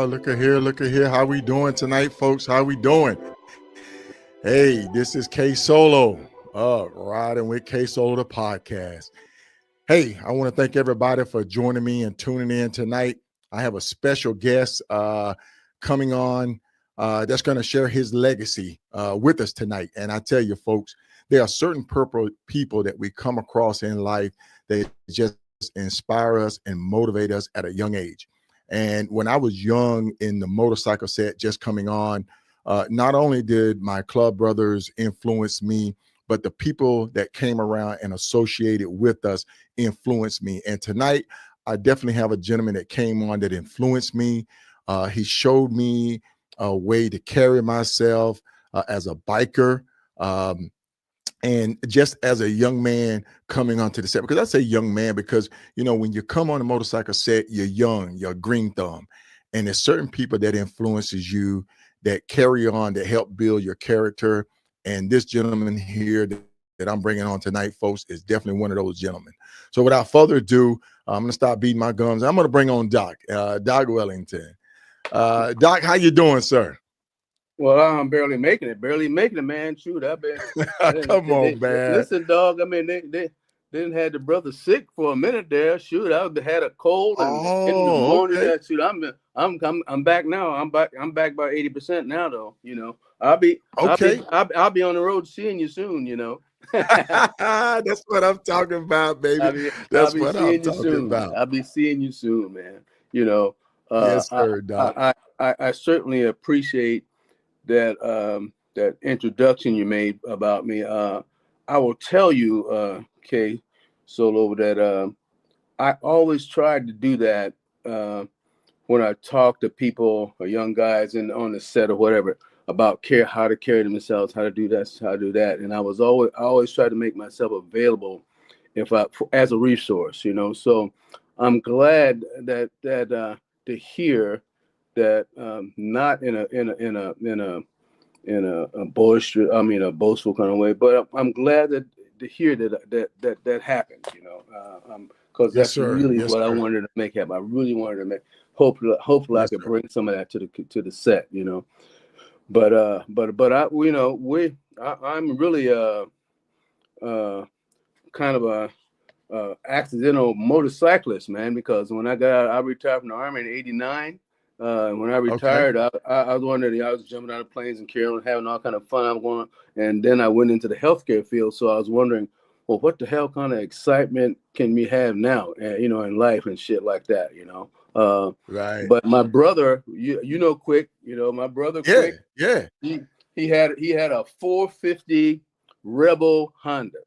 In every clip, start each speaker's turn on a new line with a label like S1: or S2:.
S1: Look at here. Look at here. How we doing tonight, folks? How we doing? Hey, this is KSolo. Riding with KSolo, the podcast. Hey, I want to thank everybody for joining me and tuning in tonight. I have a special guest coming on that's going to share his legacy with us tonight. And I tell you, folks, there are certain people that we come across in life that just inspire us and motivate us at a young age. And when I was young in the motorcycle set just coming on, not only did my club brothers influence me, but the people that came around and associated with us influenced me. And tonight, I definitely have a gentleman that came on that influenced me. He showed me a way to carry myself as a biker. And just as a young man coming onto the set, because I say young man because, you know, when you come on a motorcycle set, you're young, you're a green thumb. And there's certain people that influences you, that carry on, that help build your character. And this gentleman here that I'm bringing on tonight, folks, is definitely one of those gentlemen. So without further ado, I'm going to stop beating my gums. I'm going to bring on Doc Wedington. Doc, how you doing, sir?
S2: Well, I'm barely making it, man. Shoot, I've been.
S1: Come on, man.
S2: Listen, dog. I mean, they didn't had the brother sick for a minute there. Shoot, I had a cold and in the morning.
S1: Okay.
S2: Shoot, I'm back now. I'm back by 80% now, though. You know, I'll be on the road seeing you soon. You know.
S1: That's what I'm talking about, baby. That's what I'm talking about.
S2: I'll be seeing you soon, man. You know.
S1: Yes, sir, Doc.
S2: I certainly appreciate that that introduction you made about me. I will tell you, KSolo, that I always tried to do that when I talk to people or young guys on the set or whatever about how to carry themselves, how to do this, how to do that. And I always try to make myself available as a resource, you know. So I'm glad that to hear that not in a boastful kind of way, but I'm glad to hear that happened, you know, because that's really what I wanted to make happen. I really wanted to make. Hopefully, I could bring some of that to the set, you know. But I, you know, I'm really kind of a accidental motorcyclist, man, because when I retired from the Army in '89. When I retired, I was wondering, I was jumping out of planes and carrying, having all kind of fun. I'm going, and then I went into the healthcare field. So I was wondering, well, what the hell kind of excitement can we have now, you know, in life and shit like that, you know?
S1: Right.
S2: But my brother, you know, Quick, you know, my brother, Quick, he had a 450 Rebel Honda.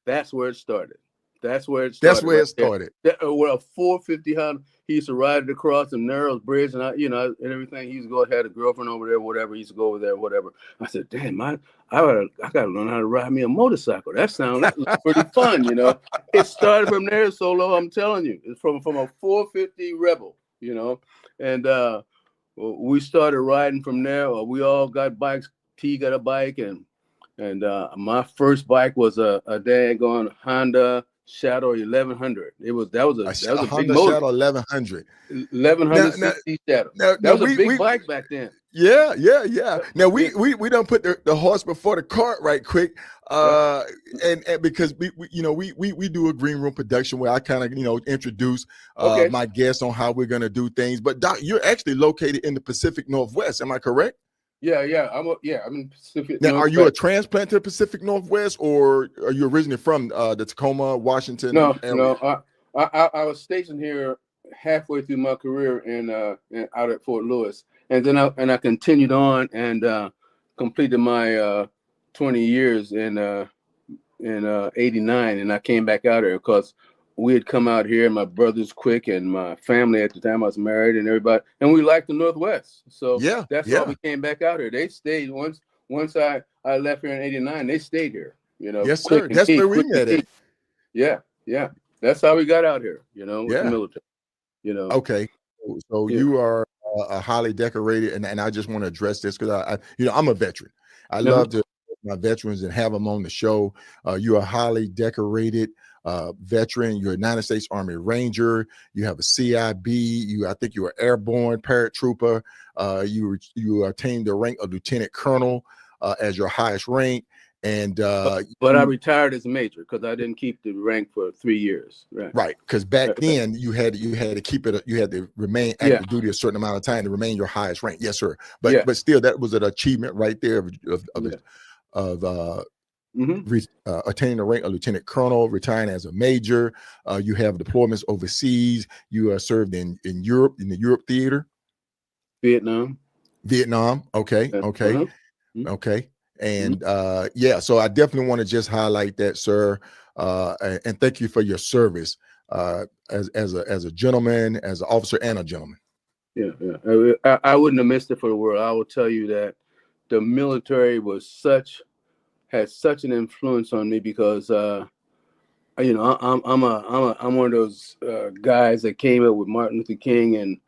S2: That's where it started. That's where it started. With a 450 Honda, he used to ride it across the Narrows Bridge, and and everything. He used to go, had a girlfriend over there, whatever. He used to go over there, whatever. I said, "Damn, I gotta learn how to ride me a motorcycle. That sounds pretty fun, you know." It started from there, Solo. I'm telling you, it's from a 450 Rebel, you know, and we started riding from there. We all got bikes. T got a bike, and my first bike was a daggone Honda Shadow 1100. That was a big motor.
S1: Shadow 1100.
S2: 1100 Shadow. That was a big bike back then.
S1: Yeah. Now we don't put the horse before the cart right quick. And because we do a green room production where I kind of introduce my guests on how we're gonna do things. But Doc, you're actually located in the Pacific Northwest. Am I correct?
S2: Yeah. I'm in Pacific.
S1: Now, are you a transplant to the Pacific Northwest, or are you originally from the Tacoma, Washington?
S2: No. I was stationed here halfway through my career in out at Fort Lewis, and then I continued on and completed my 20 years in '89, and I came back out here because we had come out here, my brother's Quick and my family at the time. I was married and everybody, and we liked the Northwest. So that's why we came back out here. They stayed once I left here in '89. They stayed here, you know.
S1: Yes, sir. That's where we met at.
S2: Yeah. That's how we got out here, you know, with the military, you know.
S1: Okay. So you are a highly decorated, and I just want to address this because I'm a veteran. I love to my veterans and have them on the show. You're a highly decorated veteran. You're a United States Army Ranger. You have a CIB. I think you were airborne paratrooper. You attained the rank of lieutenant colonel as your highest rank. And
S2: but I retired as a major because I didn't keep the rank for 3 years.
S1: Right, because back then you had to keep it. You had to remain active duty a certain amount of time to remain your highest rank. Yes, sir. But still, that was an achievement right there of attaining the rank of lieutenant colonel, retiring as a major. You have deployments overseas. You served in Europe, in the Europe theater.
S2: Vietnam.
S1: Okay. Okay. And so I definitely want to just highlight that, sir. And thank you for your service as a gentleman, as an officer and a gentleman.
S2: I wouldn't have missed it for the world. I will tell you that the military had such an influence on me because I'm one of those guys that came up with Martin Luther King and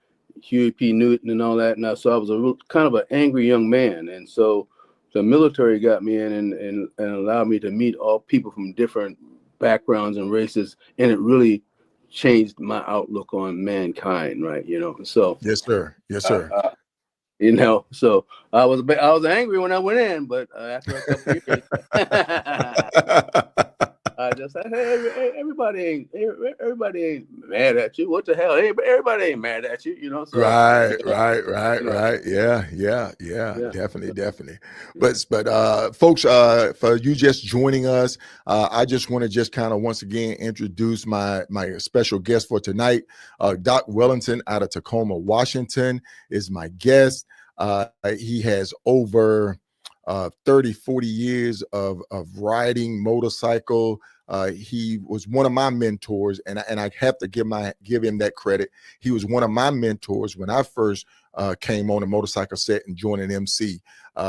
S2: Huey P. Newton and all that. And so I was kind of an angry young man, and so the military got me in and allowed me to meet all people from different backgrounds and races, and it really changed my outlook on mankind, right? So
S1: yes, sir.
S2: So I was angry when I went in, but after a couple of years, I just said, "Hey, everybody ain't mad at you. What the hell? Hey, everybody ain't mad at you, So,
S1: right. Yeah. Definitely. But folks, for you just joining us, I just want to just kind of once again introduce my special guest for tonight. Doc Wedington out of Tacoma, Washington, is my guest. He has over 30-40 years of riding motorcycle. He was one of my mentors, and I have to give him that credit. He was one of my mentors when I first came on a motorcycle set and joined an MC.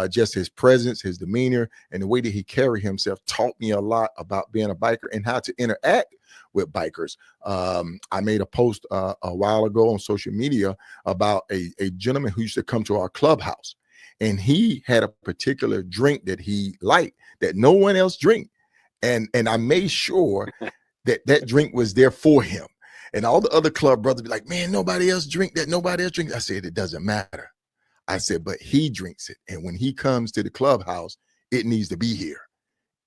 S1: Just his presence, his demeanor, and the way that he carried himself taught me a lot about being a biker and how to interact with bikers. I made a post a while ago on social media about a gentleman who used to come to our clubhouse. And he had a particular drink that he liked that no one else drank. And I made sure that drink was there for him. And all the other club brothers be like, man, nobody else drink that. Nobody else drinks. I said, it doesn't matter. I said, but he drinks it. And when he comes to the clubhouse, it needs to be here.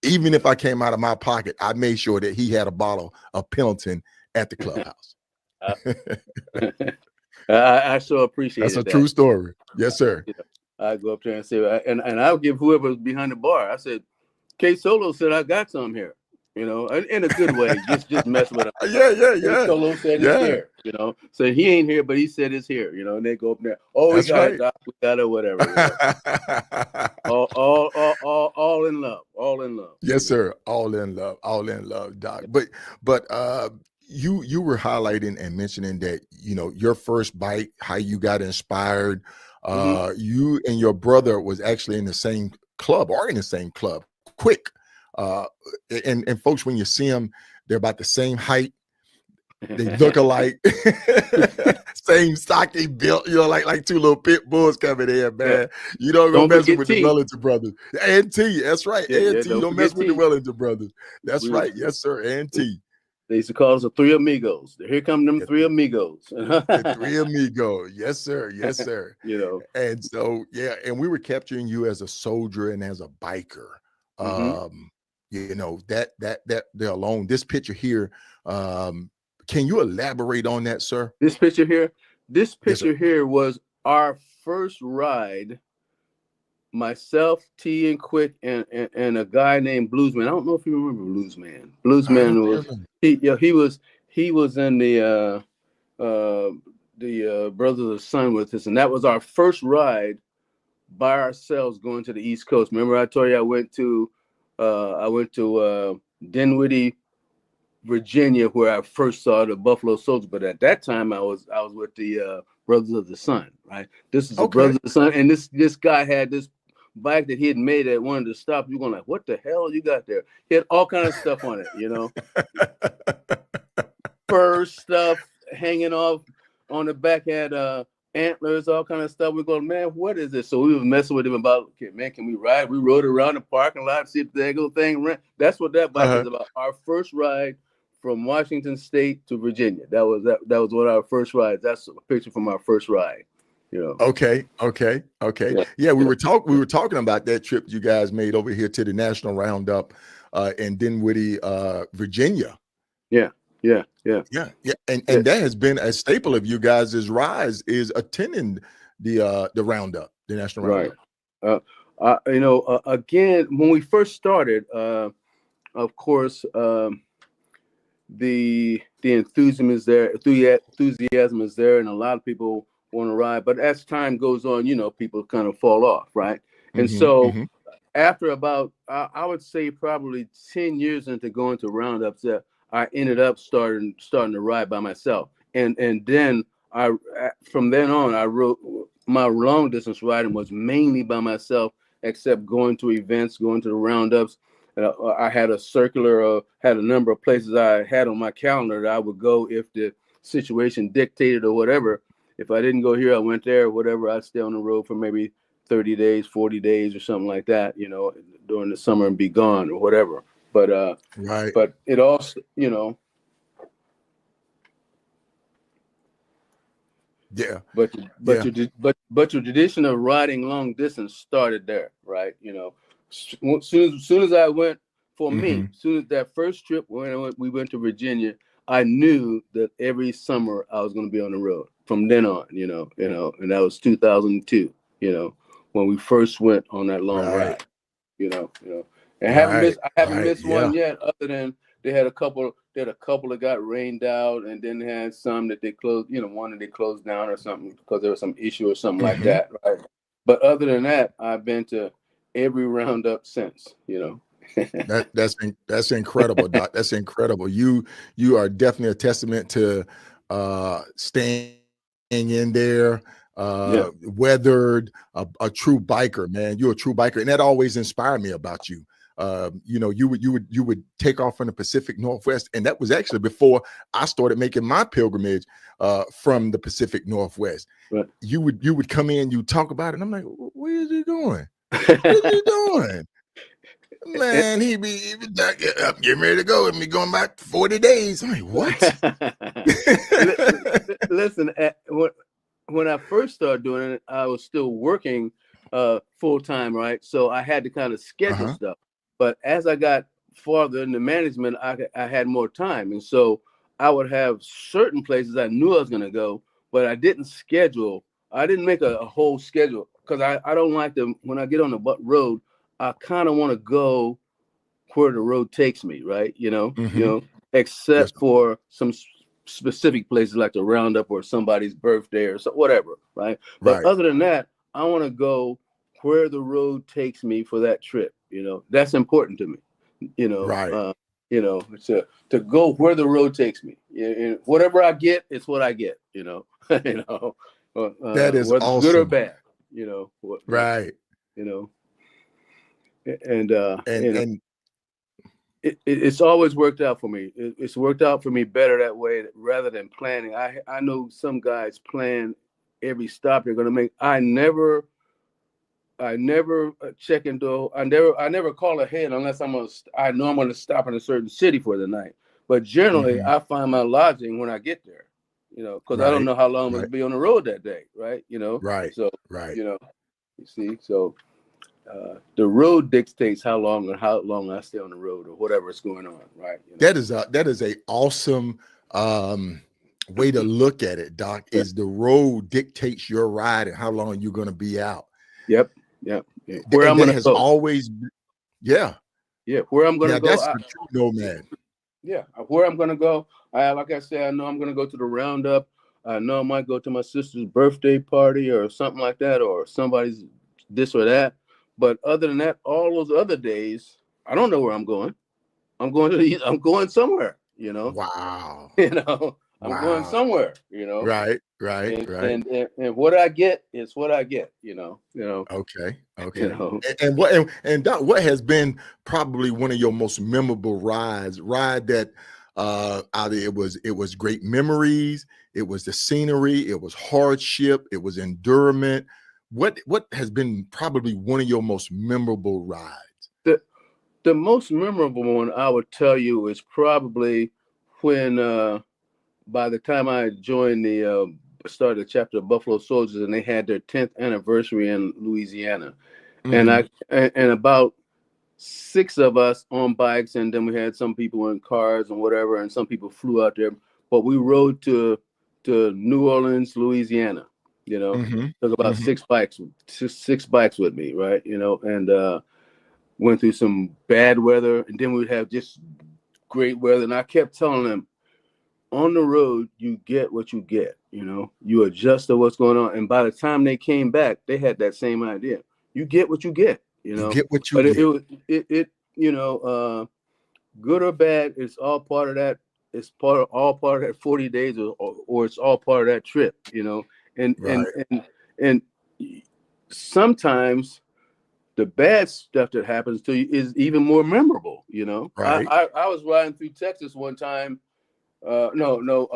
S1: Even if I came out of my pocket, I made sure that he had a bottle of Pendleton at the clubhouse.
S2: I so appreciate
S1: that. That's a true story. Yes, sir.
S2: I go up there and say, and I'll give whoever's behind the bar. I said, KSolo said I got some here, in a good way. just mess with him.
S1: Yeah.
S2: KSolo said it's here, So he ain't here, but he said it's here, and they go up there. Oh, we got it, Doc. We got it, whatever. All in love.
S1: Yes, sir. All in love, Doc. But you were highlighting and mentioning that your first bike, how you got inspired. You and your brother was actually in the same club quick. And folks, when you see them, they're about the same height. They look alike. Same stocky built, like two little pit bulls coming in, man. You don't mess with the Wellington brothers. And T, that's right. And T, you don't mess with the Wellington brothers. That's right. Yes, sir. And T.
S2: They used to call us the Three Amigos. Here come them Three Amigos.
S1: The Three Amigos. Yes, sir. And so, and we were capturing you as a soldier and as a biker. That there alone, this picture here, can you elaborate on that, sir?
S2: This picture here was our first ride. Myself, T and Quick, and a guy named Bluesman. I don't know if you remember Bluesman. Bluesman he was in the Brothers of the Sun with us, and that was our first ride by ourselves going to the East Coast. Remember I told you I went to Dinwiddie, Virginia, where I first saw the Buffalo Soldiers. But at that time, I was with the Brothers of the Sun. Right, this is the Brothers of the Sun, and this guy had this bike that he had made at one of the stops. You're going like, what the hell you got there? He had all kinds of stuff on it, fur stuff hanging off on the back, had antlers, all kind of stuff. We're going, man, what is this? So we were messing with him about, okay, man, can we ride? We rode around the parking lot, see if the thing ran. That's what that bike is about. Our first ride from Washington State to Virginia. That was one of our first rides. That's a picture from our first ride. You know.
S1: Okay. Yeah, we were talking about that trip you guys made over here to the National Roundup in Dinwiddie, Virginia.
S2: Yeah.
S1: And that has been a staple of you guys' rise, is attending the Roundup, the National Roundup.
S2: Right. Again, when we first started, of course, the enthusiasm is there. Enthusiasm is there, and a lot of people want to ride. But as time goes on, people kind of fall off, right? And so after about, I would say probably 10 years into going to roundups, I ended up starting to ride by myself. And then from then on, I wrote my long distance riding was mainly by myself, except going to events, going to the roundups. I had a circular, had a number of places I had on my calendar that I would go if the situation dictated or whatever. If I didn't go here, I went there, whatever. I'd stay on the road for maybe 30 days, 40 days or something like that, during the summer and be gone or whatever. But,
S1: right.
S2: But it also,
S1: Yeah.
S2: But your tradition of riding long distance started there, right? Soon as I went, for me, soon as that first trip when we went to Virginia, I knew that every summer I was going to be on the road from then on, and that was 2002, when we first went on that long ride, and I haven't missed one yet, other than they had a couple that got rained out, and then they had some that they closed, one that they closed down or something because there was some issue or something like that, right? But other than that, I've been to every roundup since,
S1: That's incredible, Doc. That's incredible. You are definitely a testament to staying in there, weathered, a true biker, man. You're a true biker, and that always inspired me about you. You would take off from the Pacific Northwest, and that was actually before I started making my pilgrimage from the Pacific Northwest.
S2: Right.
S1: You would come in, you talk about it, and I'm like, where is he going? What is he doing? Man, he be getting ready to go and be going back 40 days. I'm like, what?
S2: Listen, when I first started doing it, I was still working full time, right? So I had to kind of schedule stuff. But as I got farther into management, I had more time. And so I would have certain places I knew I was going to go, but I didn't schedule. I didn't make a whole schedule because I don't like to, when I get on the road, I kind of want to go where the road takes me, right? Except for some specific places like the roundup or somebody's birthday or whatever, right? But other than that, I want to go where the road takes me for that trip. That's important to me. To go where the road takes me. Whatever I get, it's what I get. That
S1: is
S2: whether
S1: awesome.
S2: Good or bad.
S1: Right.
S2: And it's always worked out for me. It's worked out for me better that way rather than planning. I know some guys plan every stop they're going to make. I never check into. I never call ahead unless I know I'm going to stop in a certain city for the night. But generally, I find my lodging when I get there. Because I don't know how long I'm going to be on the road that day, right?
S1: Right.
S2: So
S1: you
S2: see, so. The road dictates how long I stay on the road or whatever is going on, right?
S1: That is a awesome way to look at it, Doc. Is the road dictates your ride and how long you're going to be out.
S2: Yep. Where I'm going to go.
S1: Always,
S2: where I'm going to go.
S1: That's the true nomad.
S2: Yeah, where I'm going to go. Like I said, I know I'm going to go to the roundup. I know I might go to my sister's birthday party or something like that, or somebody's this or that. But other than that, all those other days, I don't know where I'm going. I'm going somewhere,
S1: Wow.
S2: I'm going somewhere,
S1: Right.
S2: And what I get is what I get,
S1: Okay. And Doc, what has been probably one of your most memorable ride that either it was great memories, it was the scenery, it was hardship, it was endurance. What has been probably one of your most memorable rides?
S2: The most memorable one I would tell you is probably when by the time I joined started the chapter of Buffalo Soldiers, and they had their 10th anniversary in Louisiana, and about 6 of us on bikes, and then we had some people in cars and whatever, and some people flew out there. But we rode to New Orleans, Louisiana. Took about 6 bikes with me, right? And went through some bad weather, and then we'd have just great weather. And I kept telling them, on the road, you get what you get. You adjust to what's going on. And by the time they came back, they had that same idea. You get what you get.
S1: You get what you
S2: get.
S1: It
S2: good or bad, it's all part of that. It's all part of that 40 days, or it's all part of that trip. And sometimes the bad stuff that happens to you is even more memorable.
S1: Right.
S2: I was riding through Texas one time. Through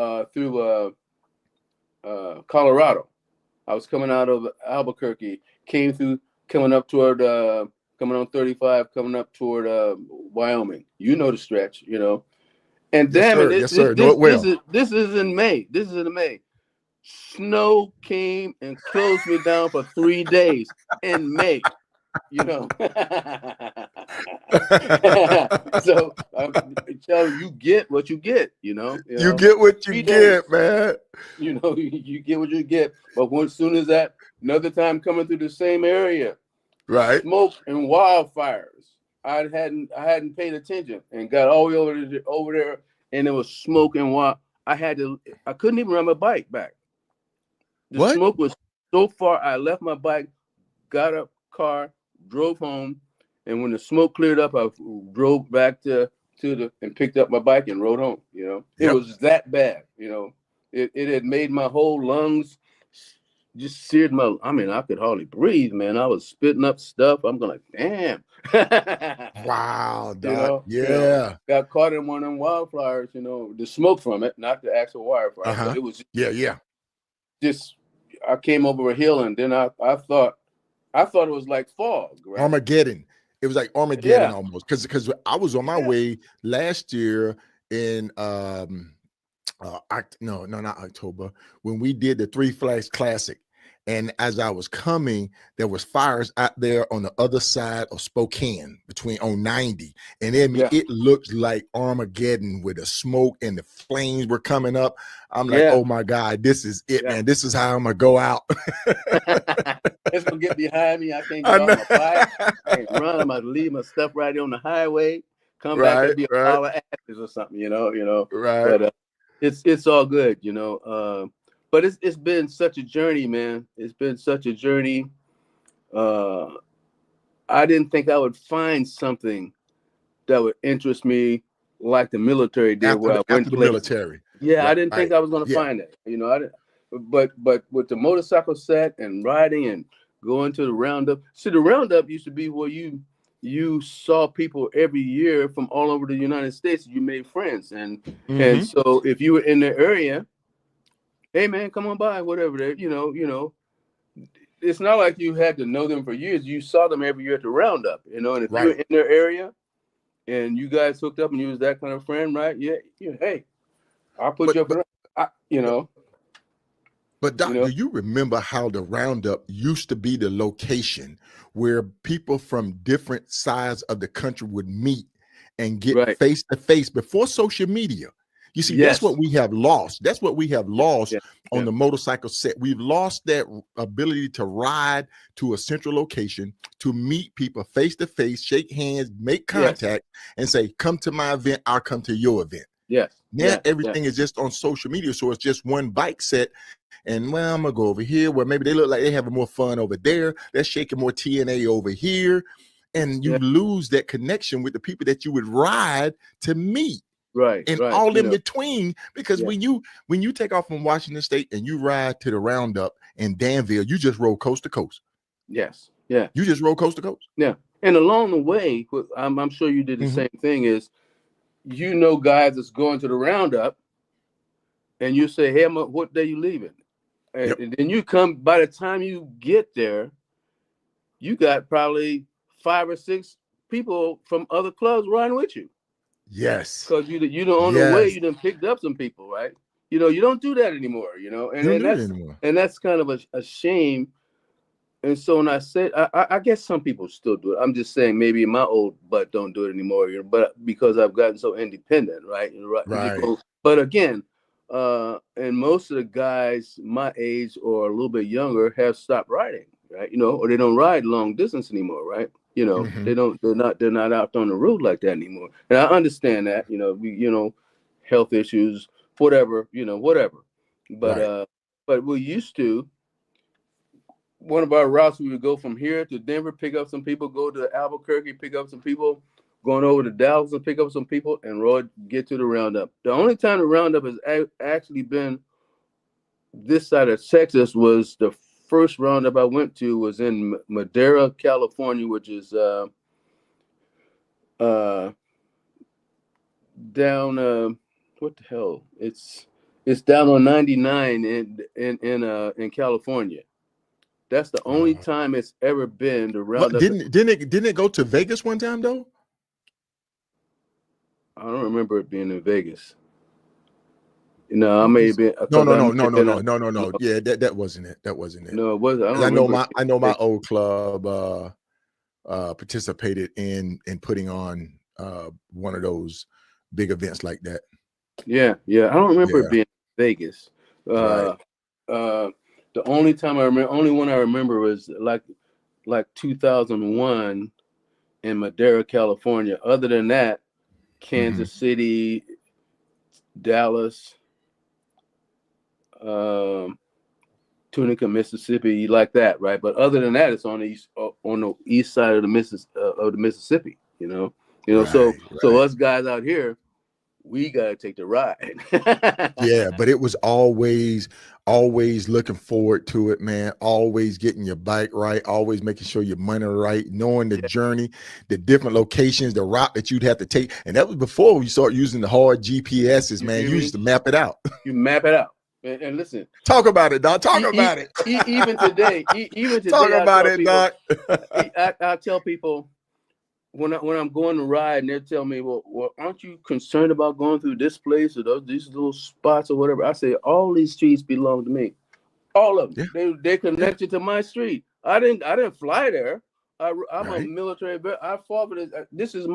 S2: Colorado. I was coming out of Albuquerque, coming up toward coming on 35, coming up toward Wyoming. The stretch, And
S1: yes,
S2: damn
S1: sir.
S2: it,
S1: yes, sir. Know it well.
S2: This is in May. Snow came and closed me down for 3 days in May. So you get what you get. You
S1: get what you get, man.
S2: You get what you get. But as soon as that another time coming through the same area,
S1: right,
S2: smoke and wildfires. I hadn't paid attention and got all the way over there, and there was smoke and wild. I couldn't even ride my bike back. The smoke was so far. I left my bike, got a car, drove home, and when the smoke cleared up, I drove back and picked up my bike and rode home. It was that bad. It had made my whole lungs just seared I could hardly breathe, man. I was spitting up stuff. I'm going, damn.
S1: Wow, Doc.
S2: Got caught in one of them wildfires, the smoke from it, not the actual wildfire. But it was just I came over a hill, and then I thought it was like fog, right?
S1: Armageddon. It was like Armageddon almost, because I was on my way last year in not October, when we did the Three Flags Classic. And as I was coming, there was fires out there on the other side of Spokane on 90. And it looked like Armageddon with the smoke and the flames were coming up. I'm like, oh my God, this is it, man. This is how I'm going to go out.
S2: It's going to get behind me. I can't get on my bike. I can't run. I'm going to leave my stuff right on the highway. Come back and be a pile of ashes or something,
S1: Right.
S2: But it's all good, But it's been such a journey, man. It's been such a journey. I didn't think I would find something that would interest me like the military did.
S1: After the military.
S2: Yeah, I didn't think I was going to find it. I didn't. But with the motorcycle set and riding and going to the roundup. See, the roundup used to be where you saw people every year from all over the United States. You made friends, and so if you were in the area, hey man, come on by, whatever. It's not like you had to know them for years. You saw them every year at the roundup, and if you were in their area and you guys hooked up and you was that kind of friend, right? Yeah, hey, I'll put you up.
S1: But Doc, do you remember how the roundup used to be the location where people from different sides of the country would meet and get face to face before social media? You see, that's what we have lost. That's what we have lost on the motorcycle set. We've lost that ability to ride to a central location, to meet people face to face, shake hands, make contact, and say, come to my event, I'll come to your event. Now everything is just on social media. So it's just one bike set. And well, I'm going to go over here where maybe they look like they having more fun over there. They're shaking more TNA over here. And you lose that connection with the people that you would ride to meet. All in between, because when you take off from Washington State and you ride to the roundup in Danville, you just roll coast to coast. You just roll coast to coast.
S2: And along the way, I'm sure you did the same thing, is guys that's going to the roundup, and you say, hey, what day you leaving? And then you come, by the time you get there, you got probably 5 or 6 people from other clubs riding with you.
S1: Yes.
S2: Because you don't on the way, you done picked up some people, right? You know, you don't do that anymore, you know, and that's kind of a shame. And so when I said, I guess some people still do it. I'm just saying maybe my old butt don't do it anymore, you know, but because I've gotten so independent, right?
S1: Right.
S2: But again, and most of the guys my age or a little bit younger have stopped riding, right? You know, or they don't ride long distance anymore, right? You know, they're not out on the road like that anymore. And I understand that, you know, health issues, whatever, you know, whatever. But but we used to. One of our routes, we would go from here to Denver, pick up some people, go to Albuquerque, pick up some people, going over to Dallas and pick up some people, and get to the roundup. The only time the roundup has actually been this side of Texas was the first roundup I went to was in Madera, California, which is down what the hell? It's down on 99 in California. That's the only time it's ever been the roundup.
S1: Didn't it go to Vegas one time though?
S2: I don't remember it being in Vegas. No, I may have been.
S1: No. Yeah, that wasn't it. That wasn't it.
S2: No, it wasn't.
S1: I know my old club participated in putting on one of those big events like that.
S2: Yeah. I don't remember it being in Vegas. The only one I remember was like 2001 in Madera, California. Other than that, Kansas City, Dallas, Tunica, Mississippi, like that, right? But other than that, it's on the east side of the Mississippi. You know. So us guys out here, we gotta take the ride.
S1: Yeah, but it was always looking forward to it, man. Always getting your bike right, always making sure your money right, knowing the journey, the different locations, the route that you'd have to take. And that was before we start using the hard GPSs, man. You used to map it out.
S2: You map it out. And listen,
S1: talk about it, Doc. Talk about it.
S2: Even today,
S1: talk about it, Doc.
S2: I tell people when I'm going to ride, and they tell me, well, aren't you concerned about going through this place or these little spots or whatever? I say, all these streets belong to me, all of them. Yeah. They connected to my street. I didn't fly there. I'm a military vet. I fought for this. This is.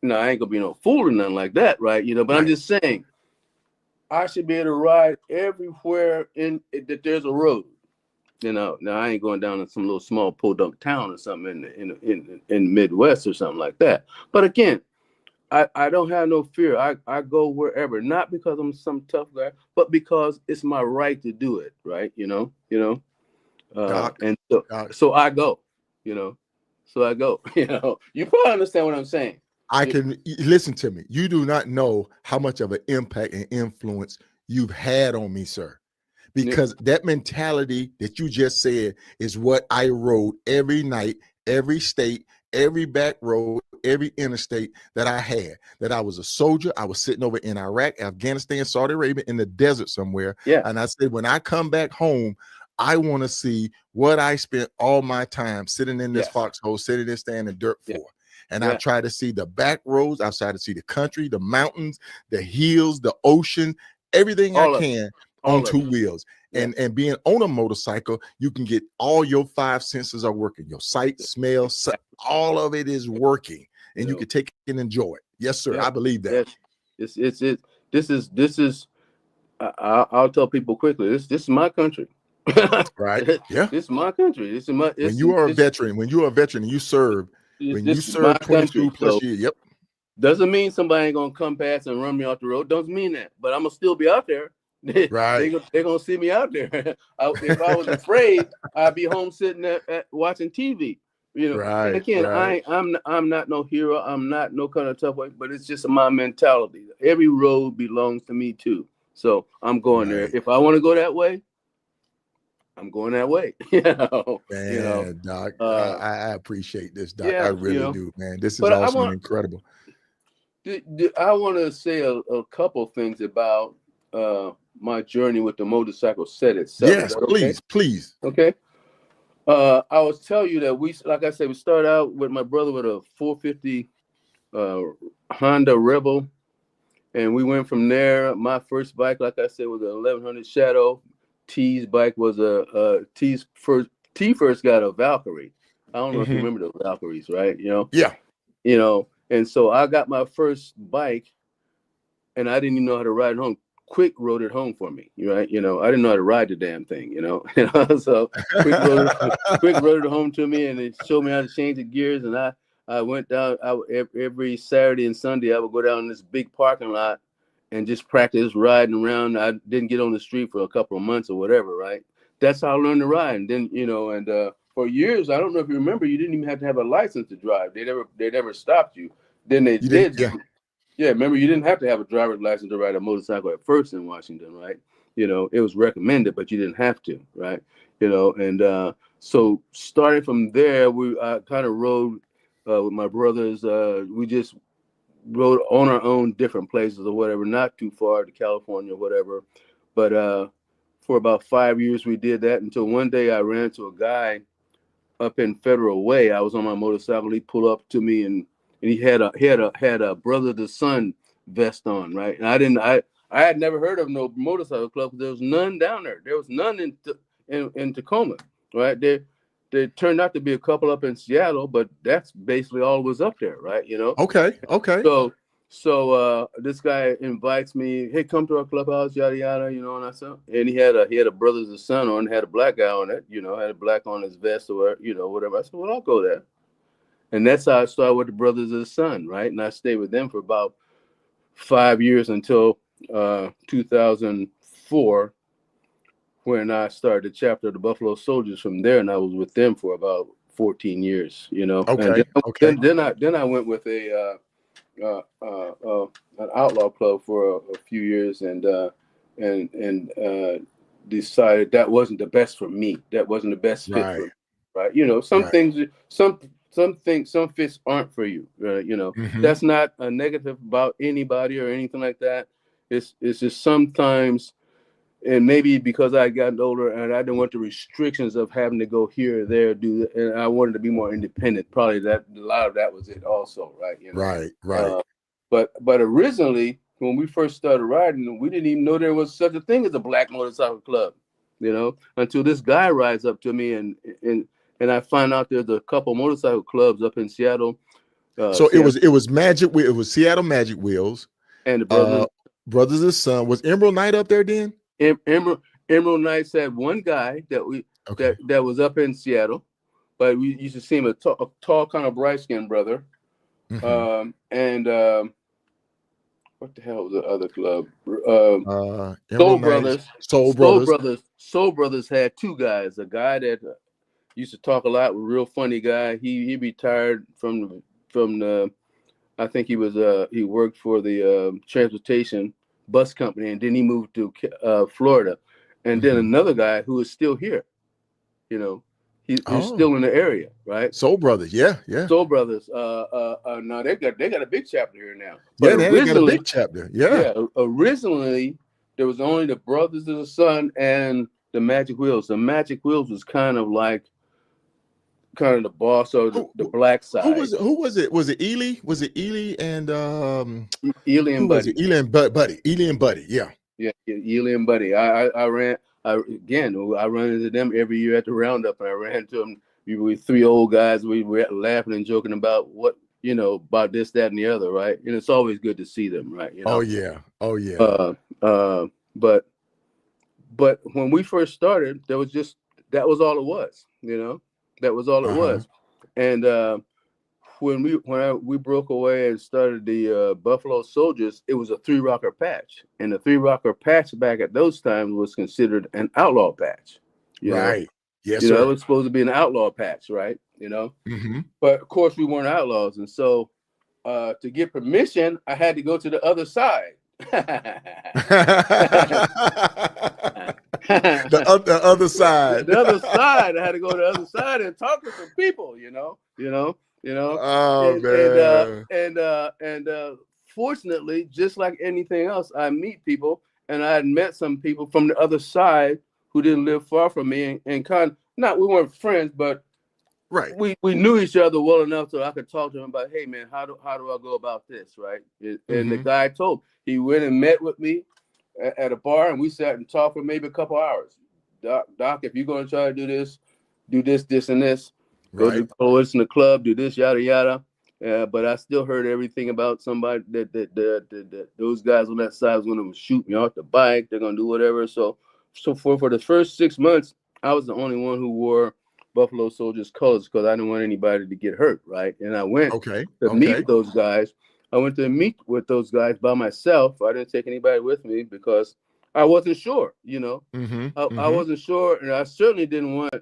S2: No, I ain't gonna be no fool or nothing like that, right? You know, but I'm just saying, I should be able to ride everywhere that there's a road. You know, now I ain't going down to some little small podunk town or something in the Midwest or something like that. But again, I don't have no fear. I go wherever, not because I'm some tough guy, but because it's my right to do it, right? You know.
S1: Doc,
S2: and so I go. You know, so I go. You know, you probably understand what I'm saying.
S1: I can listen to me. You do not know how much of an impact and influence you've had on me, sir. Because that mentality that you just said is what I rode every night, every state, every back road, every interstate that I had. That I was a soldier. I was sitting over in Iraq, Afghanistan, Saudi Arabia, in the desert somewhere.
S2: Yeah.
S1: And I said, when I come back home, I want to see what I spent all my time sitting in this foxhole, sitting there standing in dirt for. And I try to see the back roads. I try to see the country, the mountains, the hills, the ocean, everything I can. On two wheels. And being on a motorcycle, you can get all your five senses are working. Your sight, smell, all of it is working, and you can take it and enjoy it. Yes, sir. I believe that.
S2: This is. I'll tell people quickly. This is my country.
S1: Right. Yeah.
S2: This is my country. This is my.
S1: When you are a veteran, and you serve, when you serve 22 plus years. Yep.
S2: Doesn't mean somebody ain't gonna come past and run me off the road. Doesn't mean that, but I'm gonna still be out there.
S1: Right.
S2: They're gonna see me out there. If I was afraid, I'd be home sitting at watching TV. You know.
S1: Right.
S2: And again, I'm not no hero. I'm not no kind of tough way, but it's just my mentality. Every road belongs to me too. So I'm going there. If I want to go that way, I'm going that way.
S1: Man, Doc, I appreciate this, Doc. I really do, man. This is awesome and incredible.
S2: I want to say a couple things about my journey with the motorcycle set itself.
S1: Yes, please.
S2: Okay. I was telling you that we started out with my brother with a 450 Honda Rebel, and we went from there. My first bike, like I said, was an 1100 Shadow. T's bike was T's first. T first got a Valkyrie. I don't know if you remember those Valkyries, right?
S1: Yeah.
S2: And so I got my first bike, and I didn't even know how to ride it home. Quick rode it home for me, right? I didn't know how to ride the damn thing, So Quick rode it home to me, and it showed me how to change the gears. And I went down. Every Saturday and Sunday, I would go down in this big parking lot and just practice riding around. I didn't get on the street for a couple of months or whatever, right? That's how I learned to ride. And then, for years, I don't know if you remember, you didn't even have to have a license to drive. They never stopped you. Then they did. Yeah, remember, you didn't have to have a driver's license to ride a motorcycle at first in Washington, right? It was recommended, but you didn't have to, right? And so starting from there, I kind of rode with my brothers. We just rode on our own different places or whatever, not too far to California or whatever. But for about 5 years, we did that until one day I ran into a guy up in Federal Way. I was on my motorcycle. He pulled up to me and he had a brother to son vest on, right? And I had never heard of no motorcycle club. There was none down there. There was none in Tacoma, right? There turned out to be a couple up in Seattle, but that's basically all was up there, right?
S1: Okay.
S2: So this guy invites me, hey, come to our clubhouse, yada yada, and I said, and he had a brother to son on, had a black guy on it, had a black on his vest or whatever. I said, well, I'll go there. And that's how I started with the Brothers of the Sun, right? And I stayed with them for about 5 years until 2004, when I started the chapter of the Buffalo Soldiers from there, and I was with them for about 14 years,
S1: Okay.
S2: And then I went with an outlaw club for a few years, and decided that wasn't the best for me. That wasn't the best fit for me, right? Some things, some fits aren't for you, right? That's not a negative about anybody or anything like that. It's just sometimes, and maybe because I got older and I didn't want the restrictions of having to go here or there, and I wanted to be more independent. Probably that a lot of that was it also, right?
S1: Right.
S2: But originally, when we first started riding, we didn't even know there was such a thing as a black motorcycle club, until this guy rides up to me and I find out there's a couple motorcycle clubs up in Seattle.
S1: So Seattle. it was Magic. It was Seattle Magic Wheels
S2: and the
S1: Brothers of the Sun. Was Emerald Knight up there then?
S2: Emerald Knights had one guy that was up in Seattle, but we used to see him a tall kind of bright skinned brother. And what the hell was the other club? Soul Brothers had two guys. A guy that used to talk a lot, a real funny guy. He retired from the I think he worked for the transportation bus company, and then he moved to Florida. And then another guy who is still here, he's still in the area, right?
S1: Soul Brothers, yeah.
S2: Soul Brothers. Now they got a big chapter here now.
S1: But they got a big chapter. Yeah.
S2: Originally there was only the Brothers of the Sun and the Magic Wheels. The Magic Wheels was kind of the boss of the black side.
S1: Who was it? Was it Ely? Was it Ely and
S2: Ely and Buddy?
S1: Ely and Buddy. Yeah.
S2: Yeah, Ely and Buddy. I ran into them every year at the roundup, and I ran into them. We were three old guys. We were laughing and joking about about this, that, and the other, right? And it's always good to see them, right?
S1: Oh yeah.
S2: But when we first started, that was all it was, That was all it was. And when we broke away and started the Buffalo Soldiers, it was a 3-rocker patch. And the 3-rocker patch back at those times was considered an outlaw patch.
S1: Right. Yes, sir.
S2: It was supposed to be an outlaw patch, right? But of course we weren't outlaws. And so to get permission, I had to go to the other side.
S1: The other side.
S2: The other side. I had to go to the other side and talk to some people,
S1: Oh man.
S2: And fortunately, just like anything else, I meet people, and I had met some people from the other side who didn't live far from me, and we weren't friends, but we knew each other well enough so I could talk to him about, hey man, how do I go about this, right? And the guy he went and met with me at a bar, and we sat and talked for maybe a couple hours. Doc, if you're going to try to do this, this, and this. Go to the coalition, the club, do this, yada yada. But I still heard everything about somebody that those guys on that side was going to shoot me off the bike. They're going to do whatever. So for the first 6 months, I was the only one who wore Buffalo Soldiers colors because I didn't want anybody to get hurt, right? And I went to meet with those guys. I went to meet with those guys by myself. I didn't take anybody with me because I wasn't sure, you know. I wasn't sure, and I certainly didn't want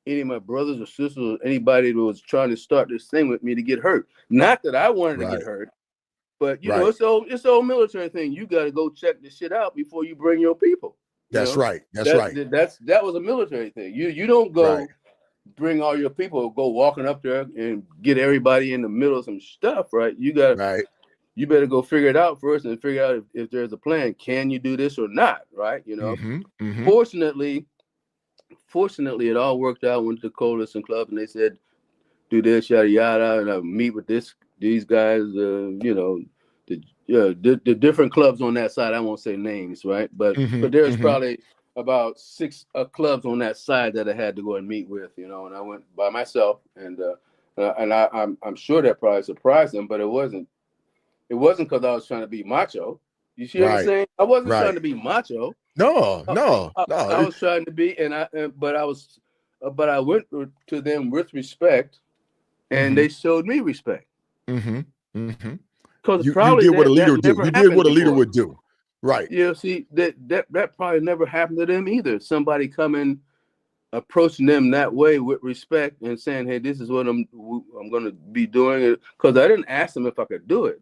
S2: any of my brothers or sisters or anybody that was trying to start this thing with me to get hurt. Not that I wanted to get hurt, but you know, it's the old military thing. You got to go check this shit out before you bring your people.
S1: That's right.
S2: That was a military thing. You don't go bring all your people, go walking up there and get everybody in the middle of some stuff, right? You got you better go figure it out first and figure out if there's a plan. Can you do this or not? Right? You know. Fortunately, it all worked out. Went to the coalition club and they said, do this, yada yada, and I meet with these guys. You know, the different clubs on that side. I won't say names, right? But there's probably about 6 clubs on that side that I had to go and meet with. You know, and I went by myself, and I'm sure that probably surprised them, but it wasn't because I was trying to be macho. You see what I'm saying? I wasn't trying to be macho.
S1: No.
S2: I was trying to be, but I went to them with respect, and they showed me respect. Because
S1: you did what a leader do. You did what a leader would do. Right.
S2: Yeah. See, that probably never happened to them either. Somebody coming, approaching them that way with respect and saying, "Hey, this is what I'm going to be doing." Because I didn't ask them if I could do it.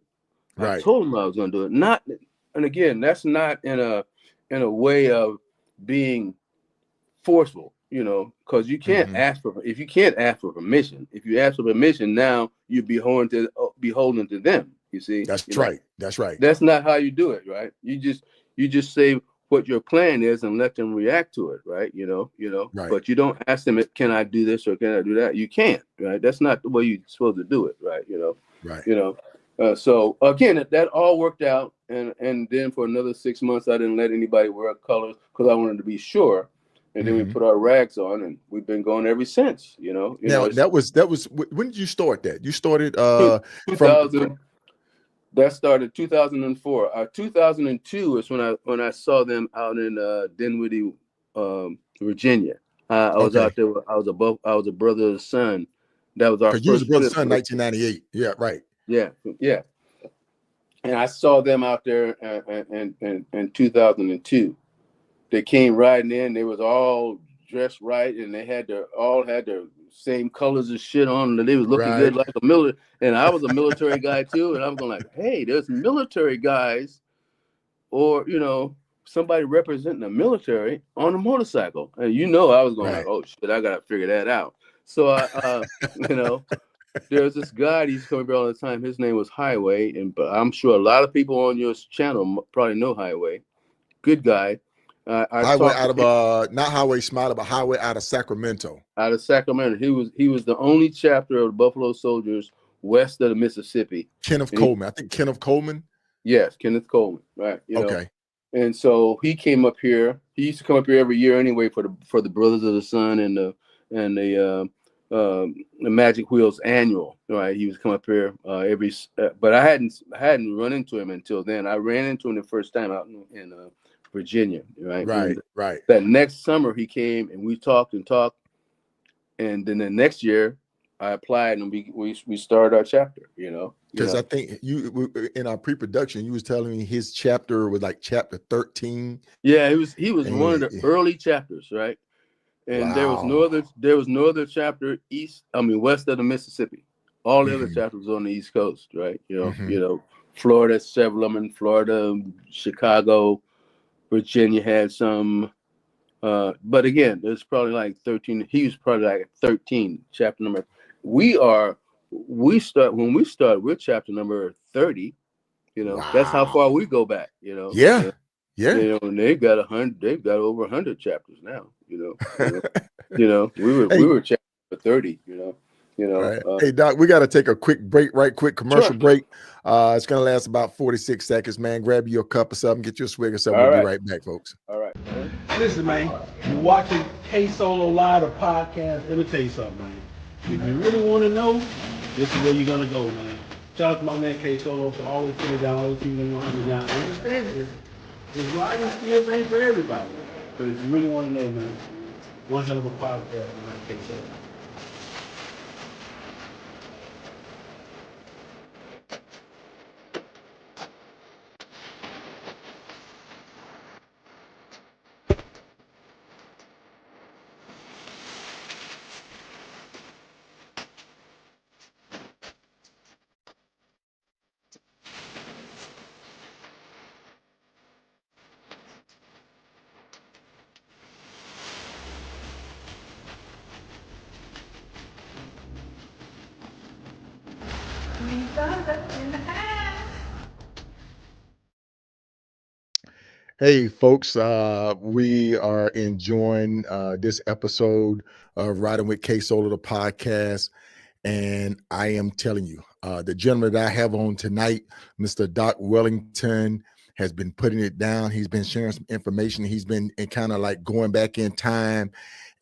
S2: I told them I was going to do it. Not, and again, that's not in a way of being forceful, you know, because you can't if you can't ask for permission. If you ask for permission, now you're beholden to them. You see,
S1: that's right. That's right.
S2: That's not how you do it, right? You just say what your plan is and let them react to it, right? You know.
S1: Right.
S2: But you don't ask them, can I do this or can I do that? You can't, right? That's not the way you're supposed to do it, right? You know.
S1: Right.
S2: You know. So again, that all worked out, and then for another 6 months, I didn't let anybody wear colors because I wanted to be sure. And then we put our rags on, and we've been going ever since. You know.
S1: That was. When did you start that? You started
S2: 2000. That started 2004. 2002 is when I saw them out in Dinwiddie, Virginia. I was out there. I was a brother's son. That was our first.
S1: You was a brother's son, 1998. Yeah, right.
S2: Yeah. And I saw them out there in 2002. They came riding in. They was all dressed right, and they all had their same colors of shit on, and they was looking good like a military. And I was a military guy too, and I was going like, hey, there's military guys, or you know, somebody representing the military on a motorcycle. And you know, I was going like, oh shit, I gotta figure that out. So I you know, there's this guy, he's coming here all the time. His name was Highway, but I'm sure a lot of people on your channel probably know Highway. Good guy.
S1: Highway out of not Highway Smiler, but Highway out of Sacramento.
S2: Out of Sacramento. He was the only chapter of the Buffalo Soldiers west of the Mississippi.
S1: Kenneth Coleman. I think Kenneth Coleman.
S2: Yes, Kenneth Coleman. Right. You know? And so he came up here. He used to come up here every year anyway for the Brothers of the Sun and the Magic Wheels annual. Right. He was come up here but I hadn't run into him until then. I ran into him the first time out in Virginia, right?
S1: Right.
S2: That next summer he came and we talked, and then the next year I applied and we started our chapter. You know,
S1: because I think you in our pre-production you was telling me his chapter was like chapter 13.
S2: Yeah, he was one of the early chapters, right? And there was no other chapter west of the Mississippi. All the other chapters on the East Coast, right? You know, Florida, several of them in Florida, Chicago. Virginia had some, but again, there's probably like 13. He was probably like 13 chapter number. When we start, we're chapter number 30. You know, that's how far we go back. You know,
S1: yeah.
S2: You know, and they've got over 100 chapters now. You know, we were chapter 30.
S1: Right. Hey, Doc, we got to take a quick break, quick commercial break. It's going to last about 46 seconds, man. Grab you a cup of something, get you a swig or something. We'll be right back, folks.
S2: All right.
S3: Listen, man, you're watching KSolo Live, a podcast. Let me tell you something, man. If you really want to know, this is where you're going to go, man. Shout out to my man KSolo for always putting it down, always keeping it on me down. Understand this. This riding skills ain't for everybody. But if you really want to know, man, one hell of a podcast, man, KSolo.
S1: Hey, folks, we are enjoying this episode of Riding with KSolo, the podcast. And I am telling you, the gentleman that I have on tonight, Mr. Doc Wedington, has been putting it down. He's been sharing some information. He's been kind of like going back in time.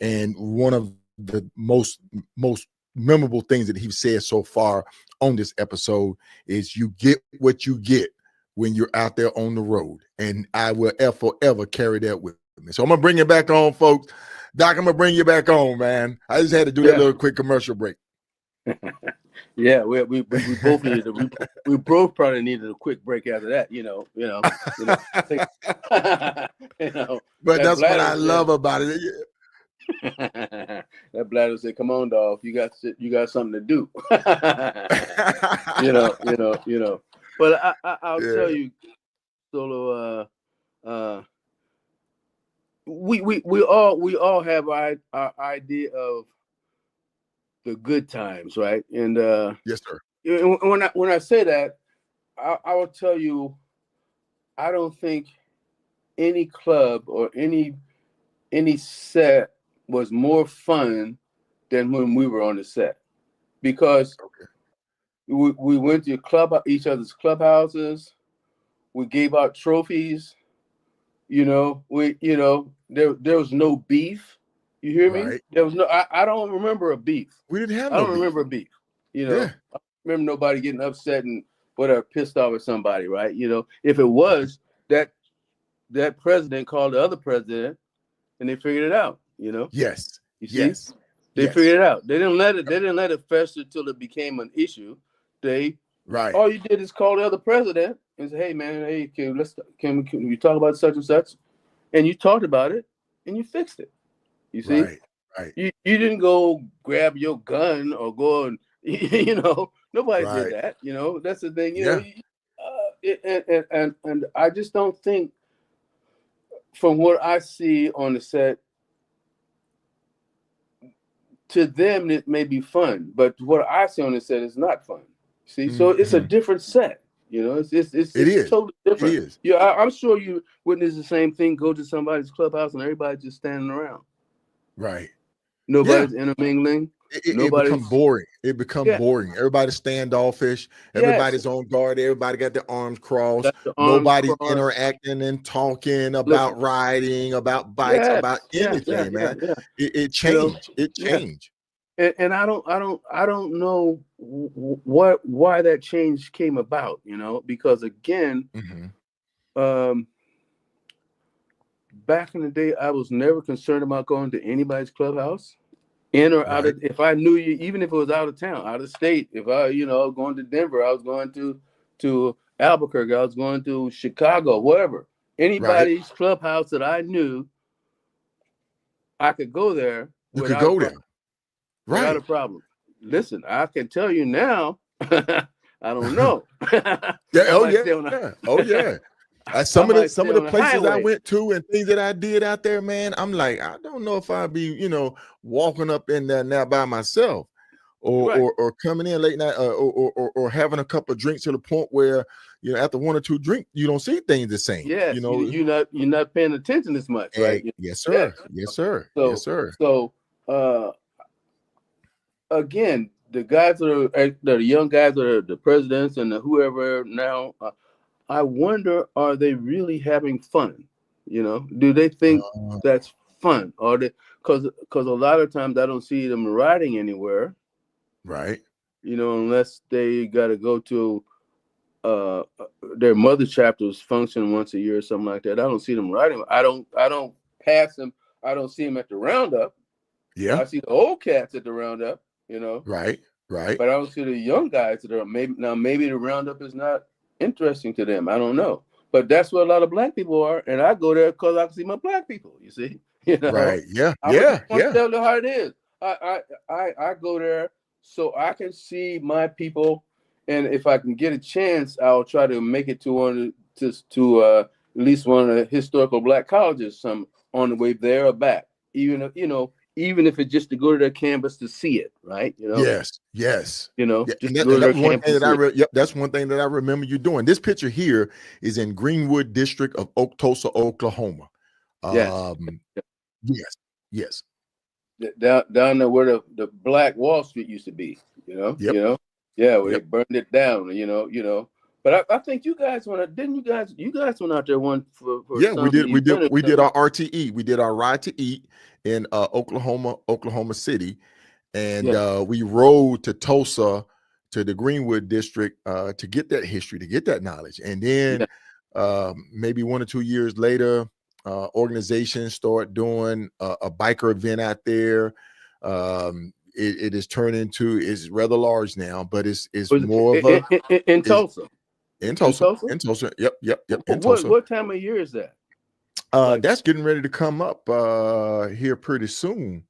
S1: And one of the most memorable things that he's said so far on this episode is you get what you get when you're out there on the road. And I will forever carry that with me. So I'm going to bring you back on, folks. Doc, I'm going to bring you back on, man. I just had to do that little quick commercial break.
S2: Yeah, we both needed we both probably needed a quick break after that,
S1: But that's what I love about it.
S2: That bladder said, "Come on, dog, you got something to do." But I'll tell you, Solo. We all have our idea of the good times, right? And
S1: yes, sir.
S2: When I say that, I will tell you, I don't think any club or any set was more fun than when we were on the set, because we went to each other's clubhouses, we gave out trophies, there was no beef. You hear me? Right. There was no. I don't remember a beef.
S1: We didn't have.
S2: I don't remember a beef. I don't remember nobody getting upset and whatever, pissed off at somebody, right? If it was that president called the other president, and they figured it out.
S1: Yes.
S2: You see? They figured it out. They didn't let it fester till it became an issue. All you did is call the other president and say, "Hey, man, can we talk about such and such?" And you talked about it and you fixed it. You see,
S1: right.
S2: You didn't go grab your gun or go and nobody did that. That's the thing. And I just don't think, from what I see on the set, to them it may be fun, but what I see on the set is not fun. See, so it's a different set. It's totally different. It is. I'm sure you witness the same thing. Go to somebody's clubhouse and everybody's just standing around.
S1: Right.
S2: Nobody's intermingling.
S1: It becomes boring. It becomes boring. Everybody's standoffish. Everybody's on guard. Everybody got their arms crossed. Nobody's interacting and talking about riding, about bikes, about anything, man. It changed. It changed.
S2: And I don't know why that change came about. Because again, back in the day, I was never concerned about going to anybody's clubhouse, in or out of. If I knew you, even if it was out of town, out of state. If I was going to Denver, I was going to Albuquerque, I was going to Chicago, whatever. Anybody's clubhouse that I knew, I could go there.
S1: You could go there,
S2: without a problem. Listen, I can tell you now. I don't know.
S1: Oh yeah. Some of the places I went to and things that I did out there, man, I'm like, I don't know if I'd be, walking up in there now by myself, or coming in late night, or having a couple of drinks to the point where, after one or two drinks, you don't see things the same.
S2: Yes, you're not paying attention as much, right?
S1: Yes, sir. Yes, sir.
S2: So again, the guys that are the young guys that are the presidents and the whoever now, I wonder, are they really having fun? You know, do they think that's fun? Or they, because a lot of times I don't see them riding anywhere.
S1: Right.
S2: You know, unless they got to go to their mother chapters function once a year or something like that. I don't see them riding. I don't pass them. I don't see them at the roundup.
S1: Yeah.
S2: I see the old cats at the roundup, you know.
S1: Right. Right.
S2: But I don't see the young guys that are maybe the roundup is not interesting to them. I don't know. But that's where a lot of black people are, and I go there because I can see my black people. You see, you know.
S1: Right. Yeah.
S2: I
S1: Yeah.
S2: want to tell you how it is. I go there so I can see my people, and if I can get a chance, I'll try to make it to at least one of the historical black colleges, some on the way there or back. Even if it's just to go to their campus to see it, right? You know.
S1: Yes. Yes.
S2: You know.
S1: Yeah.
S2: Just
S1: And
S2: go to their
S1: that's one thing
S2: campus.
S1: that that's one thing that I remember you doing. This picture here is in Greenwood District of Tulsa, Oklahoma.
S2: Yes.
S1: Yes. Yes.
S2: Down there where the Black Wall Street used to be, you know.
S1: Yep.
S2: You know. Yeah, where they burned it down, you know. But I think you guys went out, didn't you guys? You guys went out there one for
S1: Yeah, we did
S2: our
S1: our RTE. We did our ride to eat in Oklahoma City, and we rode to Tulsa to the Greenwood District to get that history, to get that knowledge. And then maybe 1 or 2 years later, organizations start doing a biker event out there. It is turned into, it's rather large now, but it's more of a
S2: in Tulsa.
S1: In Tulsa. Yep. In Tulsa.
S2: What time of year is that?
S1: That's getting ready to come up here pretty soon.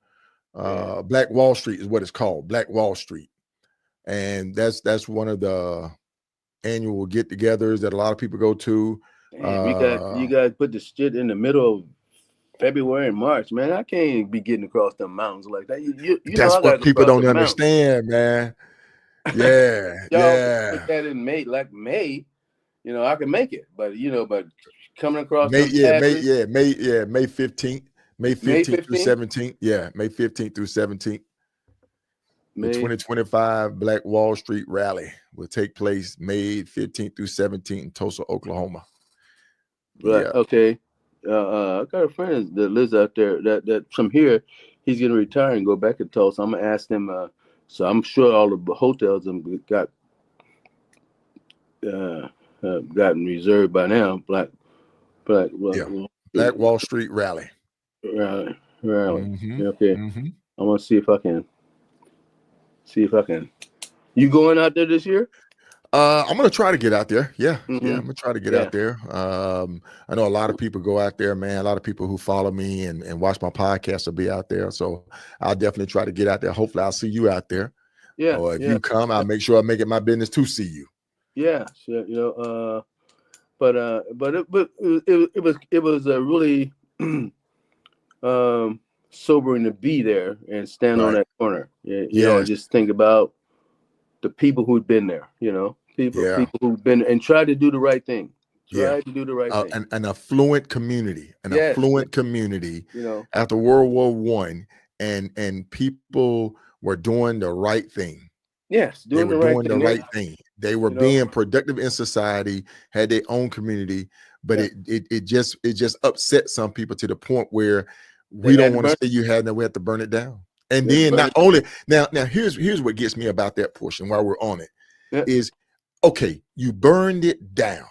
S1: Black Wall Street is what it's called, Black Wall Street, and that's one of the annual get-togethers that a lot of people go to.
S2: Damn, you guys put the shit in the middle of February and March, man. I can't be getting across the mountains like that. You
S1: that's what people don't understand, man. Yeah,
S2: put that in May, you know, I can make it, but coming across
S1: May 15th, May 15th through 17th. Yeah, May 15th through 17th. The 2025 Black Wall Street Rally will take place May 15th through 17th in Tulsa, Oklahoma.
S2: Right. Yeah. Okay. I got a friend that lives out there that from here, he's gonna retire and go back to Tulsa. I'm gonna ask him. So I'm sure all the hotels have gotten reserved by now. Black
S1: Wall Street Rally.
S2: Rally.
S1: Mm-hmm.
S2: Okay. Mm-hmm. I'm gonna see if I can. You going out there this year?
S1: I'm gonna try to get out there. Yeah, I'm gonna try to get out there. I know a lot of people go out there, man. A lot of people who follow me and watch my podcast will be out there. So I'll definitely try to get out there. Hopefully, I'll see you out there.
S2: Yeah.
S1: Or if you come, I'll make sure I make it my business to see you.
S2: Yeah, sure. But it was really sobering to be there and stand on that corner. You know, just think about the people who'd been there. You know. People who've been and try to do the right thing. To do the right thing.
S1: An affluent community, community. You know, after World War I, and people were doing the right thing.
S2: Yes,
S1: doing the right thing. They were being productive in society, had their own community, but it just upset some people to the point where we don't want to say you had, and we have to burn it down. And then not only now here's what gets me about that portion while we're on it is. Okay, you burned it down.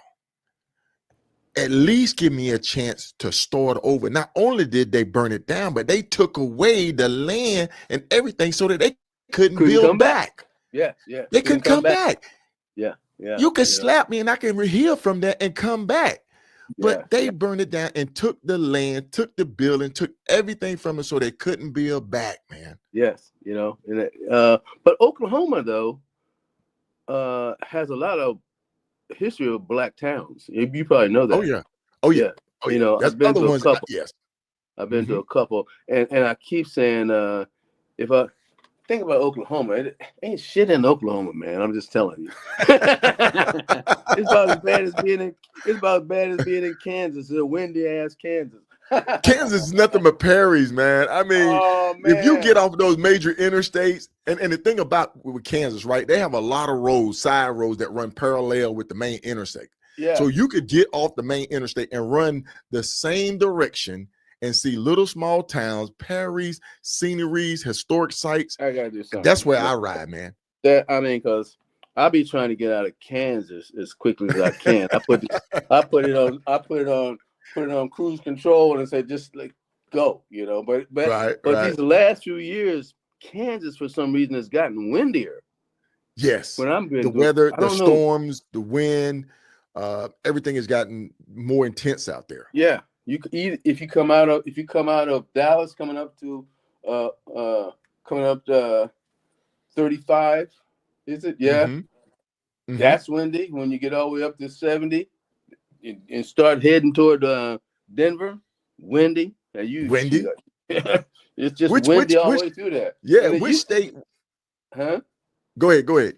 S1: At least give me a chance to start over. Not only did they burn it down, but they took away the land and everything so that they couldn't build back.
S2: Yeah.
S1: They couldn't come back.
S2: Yeah.
S1: You can slap me and I can heal from that and come back. But they burned it down and took the land, took the building, took everything from it so they couldn't build back, man.
S2: Yes, but Oklahoma, though, has a lot of history of black towns. You probably know that.
S1: Oh yeah.
S2: I've been to a couple. I've been to a couple, and I keep saying, if I think about Oklahoma, it ain't shit in Oklahoma, man. I'm just telling you. It's about as bad as being in Kansas, a windy ass Kansas.
S1: Kansas is nothing but prairies, man. I mean,
S2: Oh,
S1: if you get
S2: man.
S1: off those major interstates, and the thing about with Kansas, right? They have a lot of roads, side roads that run parallel with the main interstate.
S2: Yeah.
S1: So you could get off the main interstate and run the same direction and see little small towns, prairies, sceneries, historic sites.
S2: I gotta do something.
S1: That's where I ride, man.
S2: Because I be trying to get out of Kansas as quickly as I can. I put it on cruise control and say just like go, But
S1: Right.
S2: these last few years, Kansas for some reason has gotten windier.
S1: Yes.
S2: When I'm
S1: the weather, the storms, the wind, everything has gotten more intense out there.
S2: Yeah. If you come out of Dallas, coming up to 35, is it? Yeah.
S1: Mm-hmm.
S2: That's windy. When you get all the way up to 70 and start heading toward Denver, windy.
S1: Windy.
S2: It's just windy all the way through there.
S1: Yeah. Which state?
S2: Huh?
S1: Go ahead.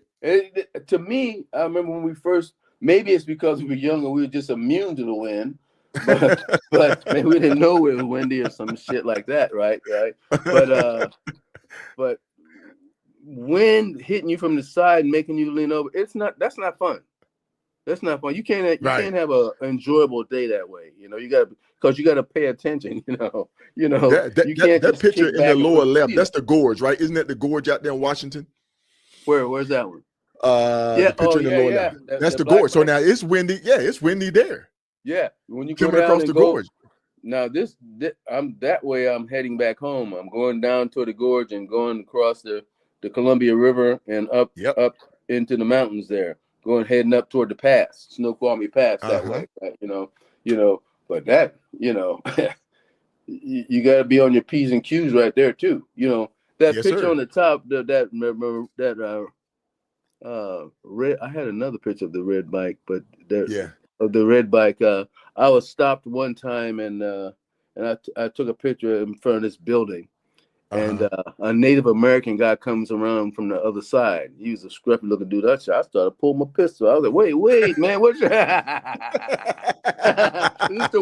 S2: To me, I remember when we first. Maybe it's because we were young and we were just immune to the wind, but maybe we didn't know it was windy or some shit like that, right? But wind hitting you from the side and making you lean over, that's not fun. That's not fun. You can't have an enjoyable day that way. You got to pay attention. You can't
S1: that picture in the lower left. That's the gorge, right? Isn't that the gorge out there in Washington?
S2: Where's that one?
S1: The picture in the lower left. That's the gorge. So now it's windy. Yeah, it's windy there.
S2: Yeah, when you go
S1: coming
S2: down
S1: across the gorge.
S2: Now I'm that way. I'm heading back home. I'm going down to the gorge and going across the Columbia River and up into the mountains there. Heading up toward the pass, Snoqualmie Pass that way. But that you got to be on your P's and Q's right there too. That picture sir. On the top, red. I had another picture of the red bike, but of the red bike. I was stopped one time and I took a picture in front of this building, and a Native American guy comes around from the other side. He was a scruffy looking dude. I started pulling my pistol. I was like, wait, man, what's this is the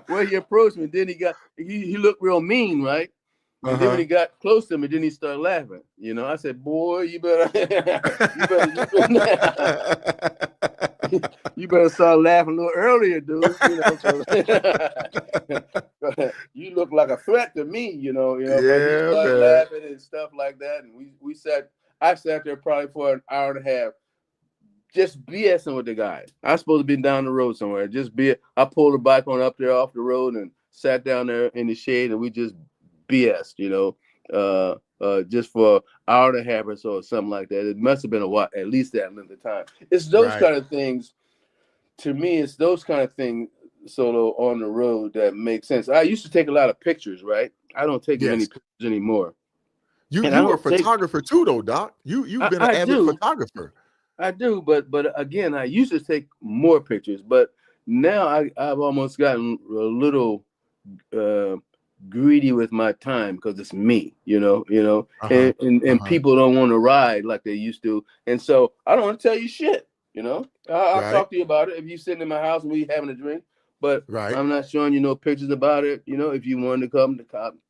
S2: way he approached me. Then he looked real mean, right? And then when he got close to me, then he started laughing. I said, "Boy, you better start laughing a little earlier, dude. You look like a threat to me, But he started laughing and stuff like that, and I sat there probably for an hour and a half, just BSing with the guy. I was supposed to be down the road somewhere. I pulled the bike on up there off the road and sat down there in the shade, and we just BS, just for an hour and a half or so, or something like that. It must have been a while, at least that length of time. It's those kind of things. To me, it's those kind of things, Solo, on the road that make sense. I used to take a lot of pictures, right? I don't take many pictures anymore.
S1: You were a photographer too, though, Doc. You've been an avid photographer.
S2: I do, but again, I used to take more pictures, but now I've almost gotten a little greedy with my time because it's me, and people don't want to ride like they used to, and so I don't want to tell you shit, I'll talk to you about it if you sitting in my house and we having a drink, but I'm not showing you no pictures about it. If you wanted to come,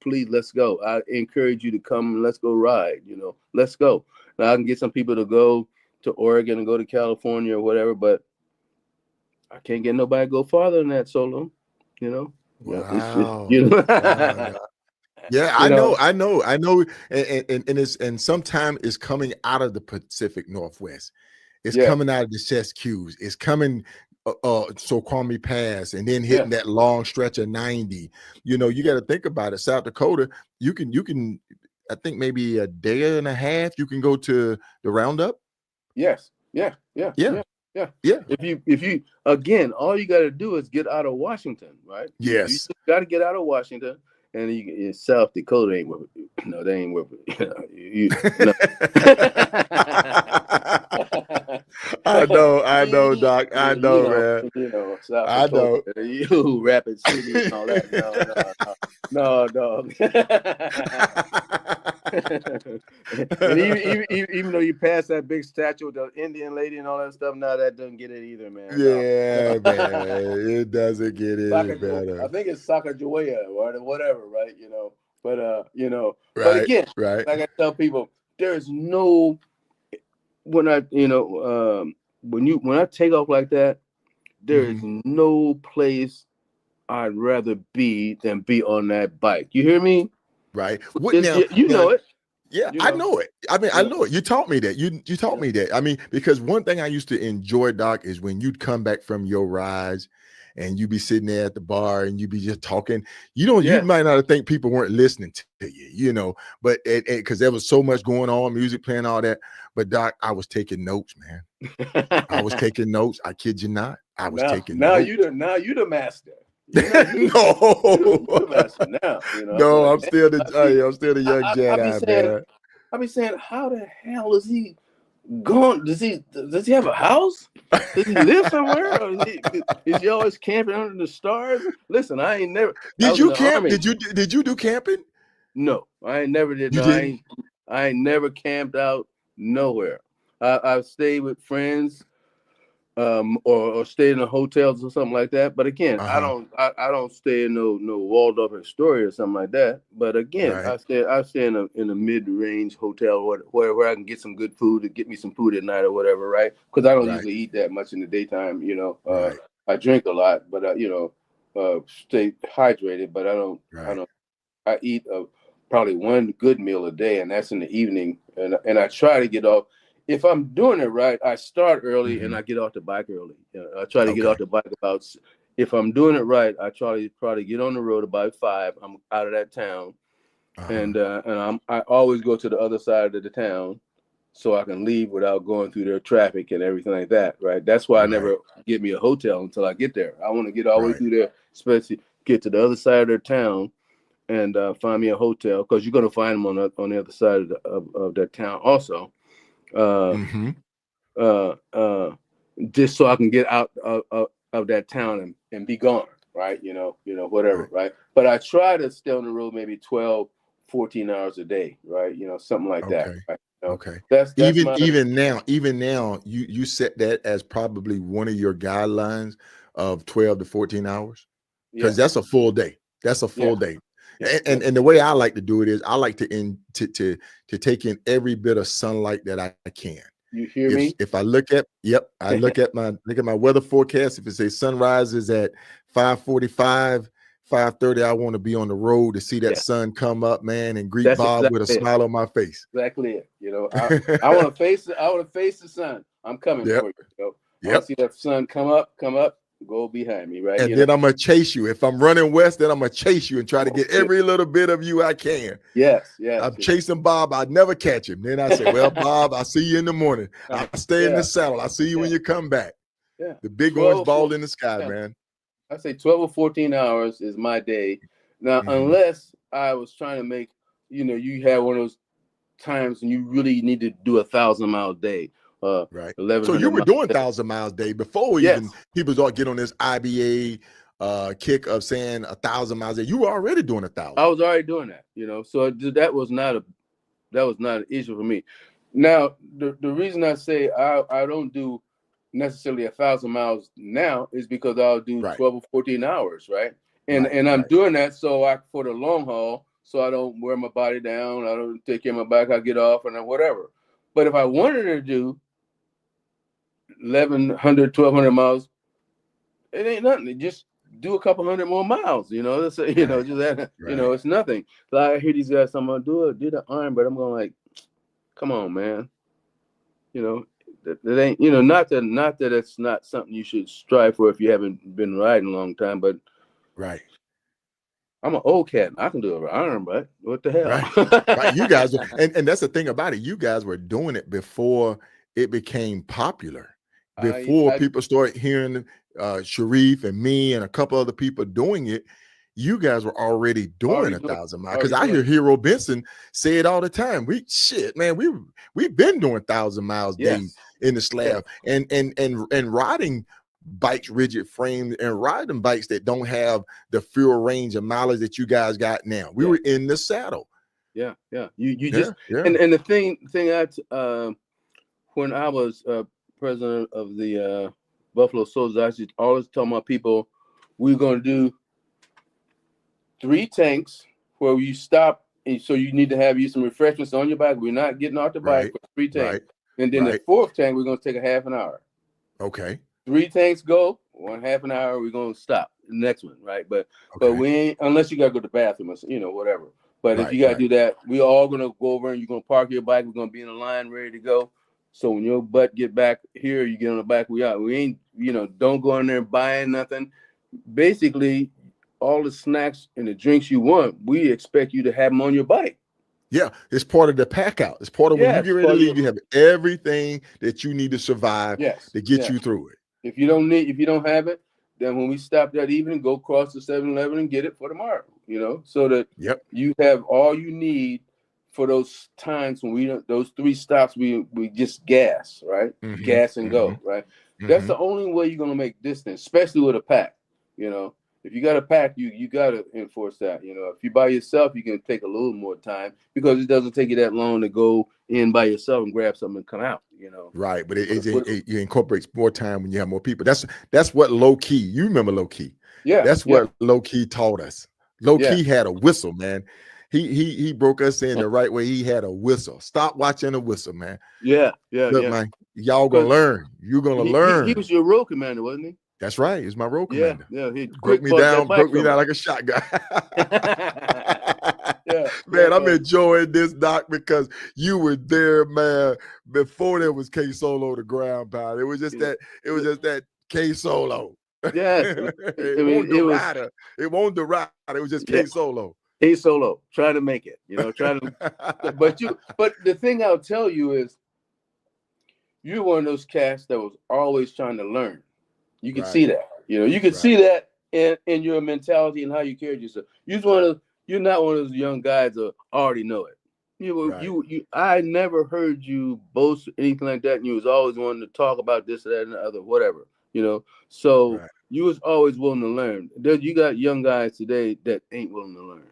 S2: please, let's go. I encourage you to come and let's go ride. Let's go. Now I can get some people to go to Oregon and go to California or whatever, but I can't get nobody to go farther than that, Solo.
S1: Wow. Yeah, I know, and sometimes it's coming out of the Pacific Northwest. It's coming out of the Sescues. It's coming Snoqualmie Pass, and then hitting that long stretch of 90. You got to think about it. South Dakota, you can. I think maybe a day and a half. You can go to the Roundup. Yes. Yeah. If you
S2: again, all you got to do is get out of Washington, right?
S1: Yes.
S2: You got to get out of Washington, and in South Dakota ain't worth it. No, they ain't worth it.
S1: I know, Doc. I know, man.
S2: South
S1: I know.
S2: You Rapid City and all that. No, dog. And even though you pass that big statue with the Indian lady and all that stuff, now that doesn't get it either, man.
S1: Yeah, man, it doesn't get any better.
S2: I think it's Sacagawea or whatever, right? But
S1: Right,
S2: but again,
S1: right.
S2: like I tell people, there is no when I when I take off like that, there is no place I'd rather be than be on that bike. You hear me?
S1: Right.
S2: You know it.
S1: Yeah, I know it. I mean, I know it. You taught me that. You taught me that. I mean, because one thing I used to enjoy, Doc, is when you'd come back from your rides and you'd be sitting there at the bar and you'd be just talking. You might not think people weren't listening to you, but because there was so much going on, music playing, all that. But Doc, I was taking notes, man. I was taking notes. I kid you not. I was taking notes.
S2: Now you the master.
S1: No, I'm still the young Jedi, man.
S2: I be saying, how the hell is he gone? Does he have a house? Does he live somewhere? Or is he always camping under the stars? Listen, I ain't never.
S1: Did you camp? Did you do camping?
S2: No, I ain't never did. I ain't never camped out nowhere. I've stayed with friends. Or stay in the hotels or something like that. But again, I don't stay in no Waldorf Astoria or something like that. But again, I stay in a mid-range hotel where I can get some good food to get me some food at night or whatever, right? Because I don't usually eat that much in the daytime. I drink a lot, but stay hydrated. But I eat probably one good meal a day, and that's in the evening. And I try to get off. If I'm doing it right, I start early and I get off the bike early. I try to get off the bike about. If I'm doing it right, I try to get on the road about 5. I'm out of that town, and I always go to the other side of the town, so I can leave without going through their traffic and everything like that. Right. That's why I never get me a hotel until I get there. I want to get all the way through there, especially get to the other side of their town, and find me a hotel, because you're gonna find them on the other side of that town also. Just so I can get out of that town and be gone, right? Whatever, right? But I try to stay on the road maybe 12, 14 hours a day, right? Something like that. Right?
S1: Okay.
S2: That's
S1: even now, you set that as probably one of your guidelines of 12 to 14 hours, because that's a full day. That's a full day. And the way I like to do it is I like to take in every bit of sunlight that I can.
S2: You hear me?
S1: If I look at my weather forecast, if it says sunrise is at 5:45, 5:30, I want to be on the road to see that sun come up, man, and greet Bob with a smile on my face.
S2: Exactly it. I want to face the sun. I'm coming for you. I want to see that sun come up. Go behind me, right?
S1: And then I'm gonna chase you. If I'm running west, then I'm gonna chase you and try to get every little bit of you I can.
S2: Yes.
S1: I'm chasing Bob. I never catch him. Then I say, "Well, Bob, I see you in the morning. I stay in the saddle. I see you when you come back." Yeah. The big orange ball in the sky, man.
S2: I say 12 or 14 hours is my day. Now, unless I was trying to make, you have one of those times when you really need to do 1,000-mile day.
S1: Right. So you were doing 1,000 miles a day before even people start get on this IBA kick of saying 1,000 miles a day. You were already doing 1,000.
S2: I was already doing that, So that was not an issue for me. Now, the reason I say I don't do necessarily 1,000 miles now is because I'll do 12 or 14 hours, right? And I'm doing that for the long haul, so I don't wear my body down. I don't take care of my back. I get off and whatever. But if I wanted to do 1,100, 1,200 miles, it ain't nothing. Just do a couple hundred more miles, That's it's nothing. So I hear these guys, I'm gonna do the iron, but I'm going like, come on, man. That ain't, not that it's not something you should strive for if you haven't been riding a long time, but I'm an old cat. I can do an iron, but what the hell?
S1: Right. You guys, and that's the thing about it. You guys were doing it before it became popular. Before people started hearing Sharif and me and a couple other people doing it, you guys were already doing 1,000 miles. Because I hear Hero Benson say it all the time. We've been doing 1,000 miles days in the slab, and riding bikes, rigid frames, and riding bikes that don't have the fuel range and mileage that you guys got now. We were in the saddle.
S2: Yeah. You just and the thing when I was president of the Buffalo Soldiers, I used to always tell my people we're going to do 3 tanks where you stop, and so you need to have you some refreshments on your bike. We're not getting off the bike for 3 tanks, and then the 4th tank we're going to take a half an hour.
S1: Okay.
S2: 3 tanks go, 1/2 an hour. We're going to stop the next one, right? But we ain't, unless you got to go to the bathroom or whatever. But if you got to do that, we all going to go over and you're going to park your bike. We're going to be in a line ready to go. So when your butt get back here, you get on the back. We ain't, don't go in there buying nothing. Basically, all the snacks and the drinks you want, we expect you to have them on your bike.
S1: Yeah, it's part of the pack out. It's part of when you get ready to leave, you have everything that you need to survive to get you through it.
S2: If you don't have it, then when we stop that evening, go across the 7-Eleven and get it for tomorrow, so that you have all you need for those times when those 3 stops, we just gas, right? Gas and go, right? That's the only way you're going to make distance, especially with a pack, If you got a pack, you got to enforce that. If you by yourself, you can take a little more time because it doesn't take you that long to go in by yourself and grab something and come out.
S1: Right, but it incorporates more time when you have more people. That's what low key. You remember low key?
S2: Yeah,
S1: that's what low key taught us. Low key had a whistle, man. He broke us in the right way. He had a whistle. Stop watching a whistle, man.
S2: Look,
S1: man, y'all gonna learn. You're gonna learn.
S2: He was your road commander, wasn't he?
S1: That's right. He's my road commander.
S2: Yeah. He
S1: broke me down like a shotgun. Man, I'm enjoying this, Doc, because you were there, man, before there was KSolo, the ground pound. It was just that KSolo.
S2: Yes.
S1: It wasn't the rider. It was just KSolo.
S2: KSolo, trying to make it, but the thing I'll tell you is you're one of those cats that was always trying to learn. You can see that, you can see that in your mentality and how you carry yourself. You're not one of those young guys that already know it. I never heard you boast anything like that. And you was always wanting to talk about this, that, and the other, whatever, So you was always willing to learn. You got young guys today that ain't willing to learn.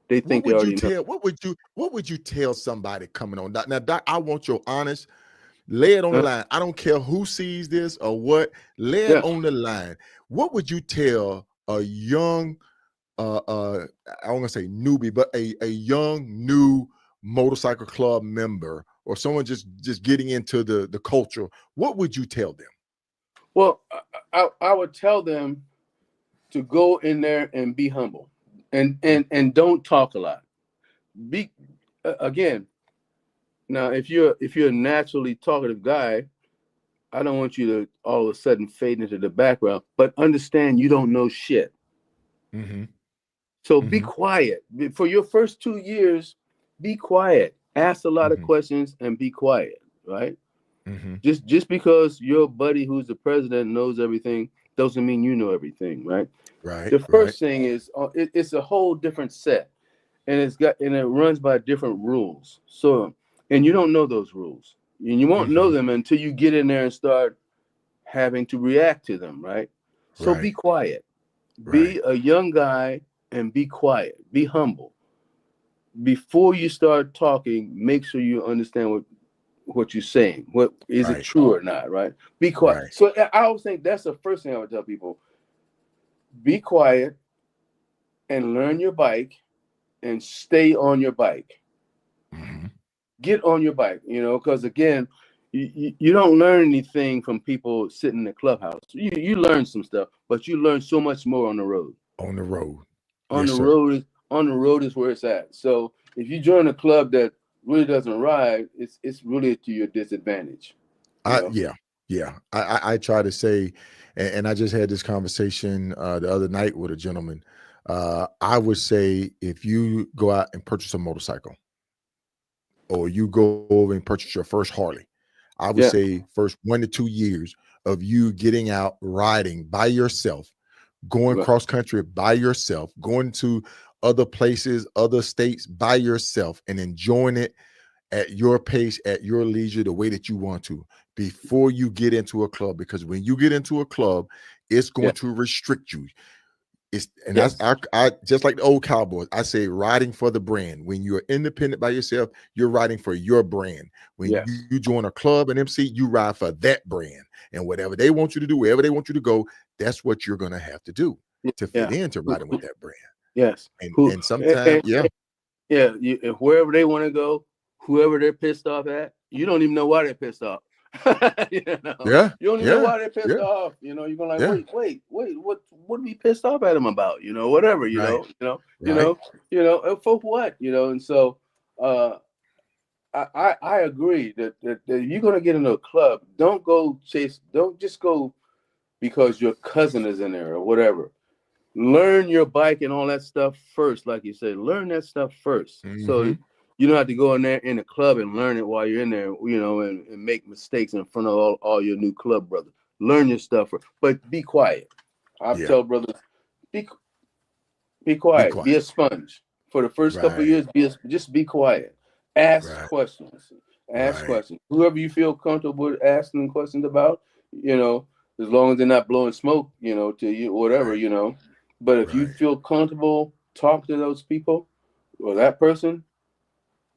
S2: They think they already know.
S1: What would you tell somebody coming on, Doc? Now, Doc, I want your honest. Lay it on the line. I don't care who sees this or what. Lay it on the line. What would you tell a young, I don't want to say newbie, but a young new motorcycle club member or someone just getting into the culture? What would you tell them?
S2: Well, I would tell them to go in there and be humble and don't talk a lot. Be again. Now, if you're a naturally talkative guy, I don't want you to all of a sudden fade into the background, but understand you don't know shit. So be quiet. For your first 2 years, be quiet. Ask a lot of questions and be quiet, right? Just because your buddy who's the president knows everything doesn't mean you know everything, right?
S1: Right.
S2: The first thing is it's a whole different set, and it runs by different rules. So. And you don't know those rules. And you won't know them until you get in there and start having to react to them, right? So be quiet. Be a young guy and be quiet. Be humble. Before you start talking, make sure you understand what you're saying. What is it true or not, right? Be quiet. So I always think that's the first thing I would tell people. Be quiet and learn your bike and stay on your bike. Get on your bike, because again, you don't learn anything from people sitting in the clubhouse. You learn some stuff, but you learn so much more on the road.
S1: On the road
S2: is where it's at. So if you join a club that really doesn't ride, it's really to your disadvantage.
S1: I try to say, and I just had this conversation the other night with a gentleman. I would say if you go out and purchase a motorcycle, or you go over and purchase your first Harley, I would say first 1 to 2 years of you getting out riding by yourself, going cross country by yourself, going to other places, other states by yourself and enjoying it at your pace, at your leisure, the way that you want to, before you get into a club. Because when you get into a club, it's going to restrict you. I just like the old cowboys, I say riding for the brand. When you're independent by yourself, you're riding for your brand. When you join a club, an MC, you ride for that brand. And whatever they want you to do, wherever they want you to go, that's what you're going to have to do to fit into riding with that brand.
S2: Yes.
S1: And sometimes,
S2: if wherever they want to go, whoever they're pissed off at, you don't even know why they're pissed off. You don't even know why they're pissed off. You're going like, wait, what are we pissed off at them about? Whatever, you know, for what, and so I agree that if you're gonna get into a club, don't just go because your cousin is in there or whatever. Learn your bike and all that stuff first, like you said. Learn that stuff first, so you don't have to go in there in the club and learn it while you're in there, and make mistakes in front of all your new club brothers. Learn your stuff first, but be quiet. I tell brothers, be quiet. Be a sponge for the first couple of years. Just be quiet. Ask questions. Ask questions. Whoever you feel comfortable with asking questions about, as long as they're not blowing smoke, to you, whatever, But if you feel comfortable talking to those people or that person,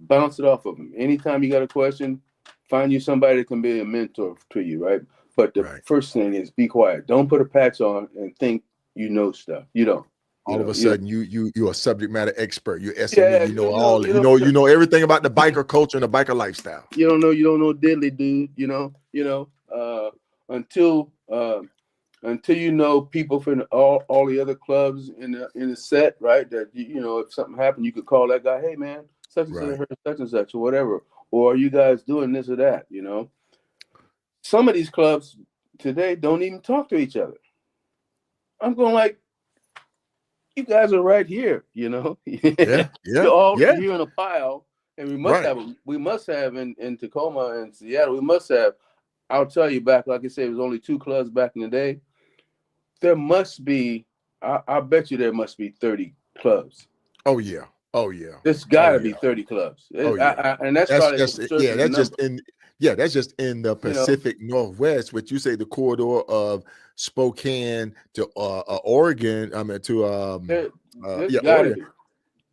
S2: bounce it off of them. Anytime you got a question, find you somebody that can be a mentor to you, right? But the first thing is be quiet. Don't put a patch on and think you know stuff. You don't.
S1: All of a sudden, you're a subject matter expert. You're SME. You know everything about the biker culture and the biker lifestyle.
S2: You don't know diddly, dude. Until you know people from all the other clubs in the set, right? That if something happened, you could call that guy. Hey, man, such and such, such and such, or whatever. Or are you guys doing this or that? Some of these clubs today don't even talk to each other. I'm going like, you guys are right here. You're all here in a pile, and we must have in Tacoma and Seattle. We must have. I'll tell you back, like I said, it was only 2 clubs back in the day. There must be, I bet you there must be 30 clubs.
S1: Oh yeah.
S2: There's got to be 30 clubs. And that's just
S1: in the Pacific Northwest, which you say the corridor of Spokane to Oregon. I mean to Oregon.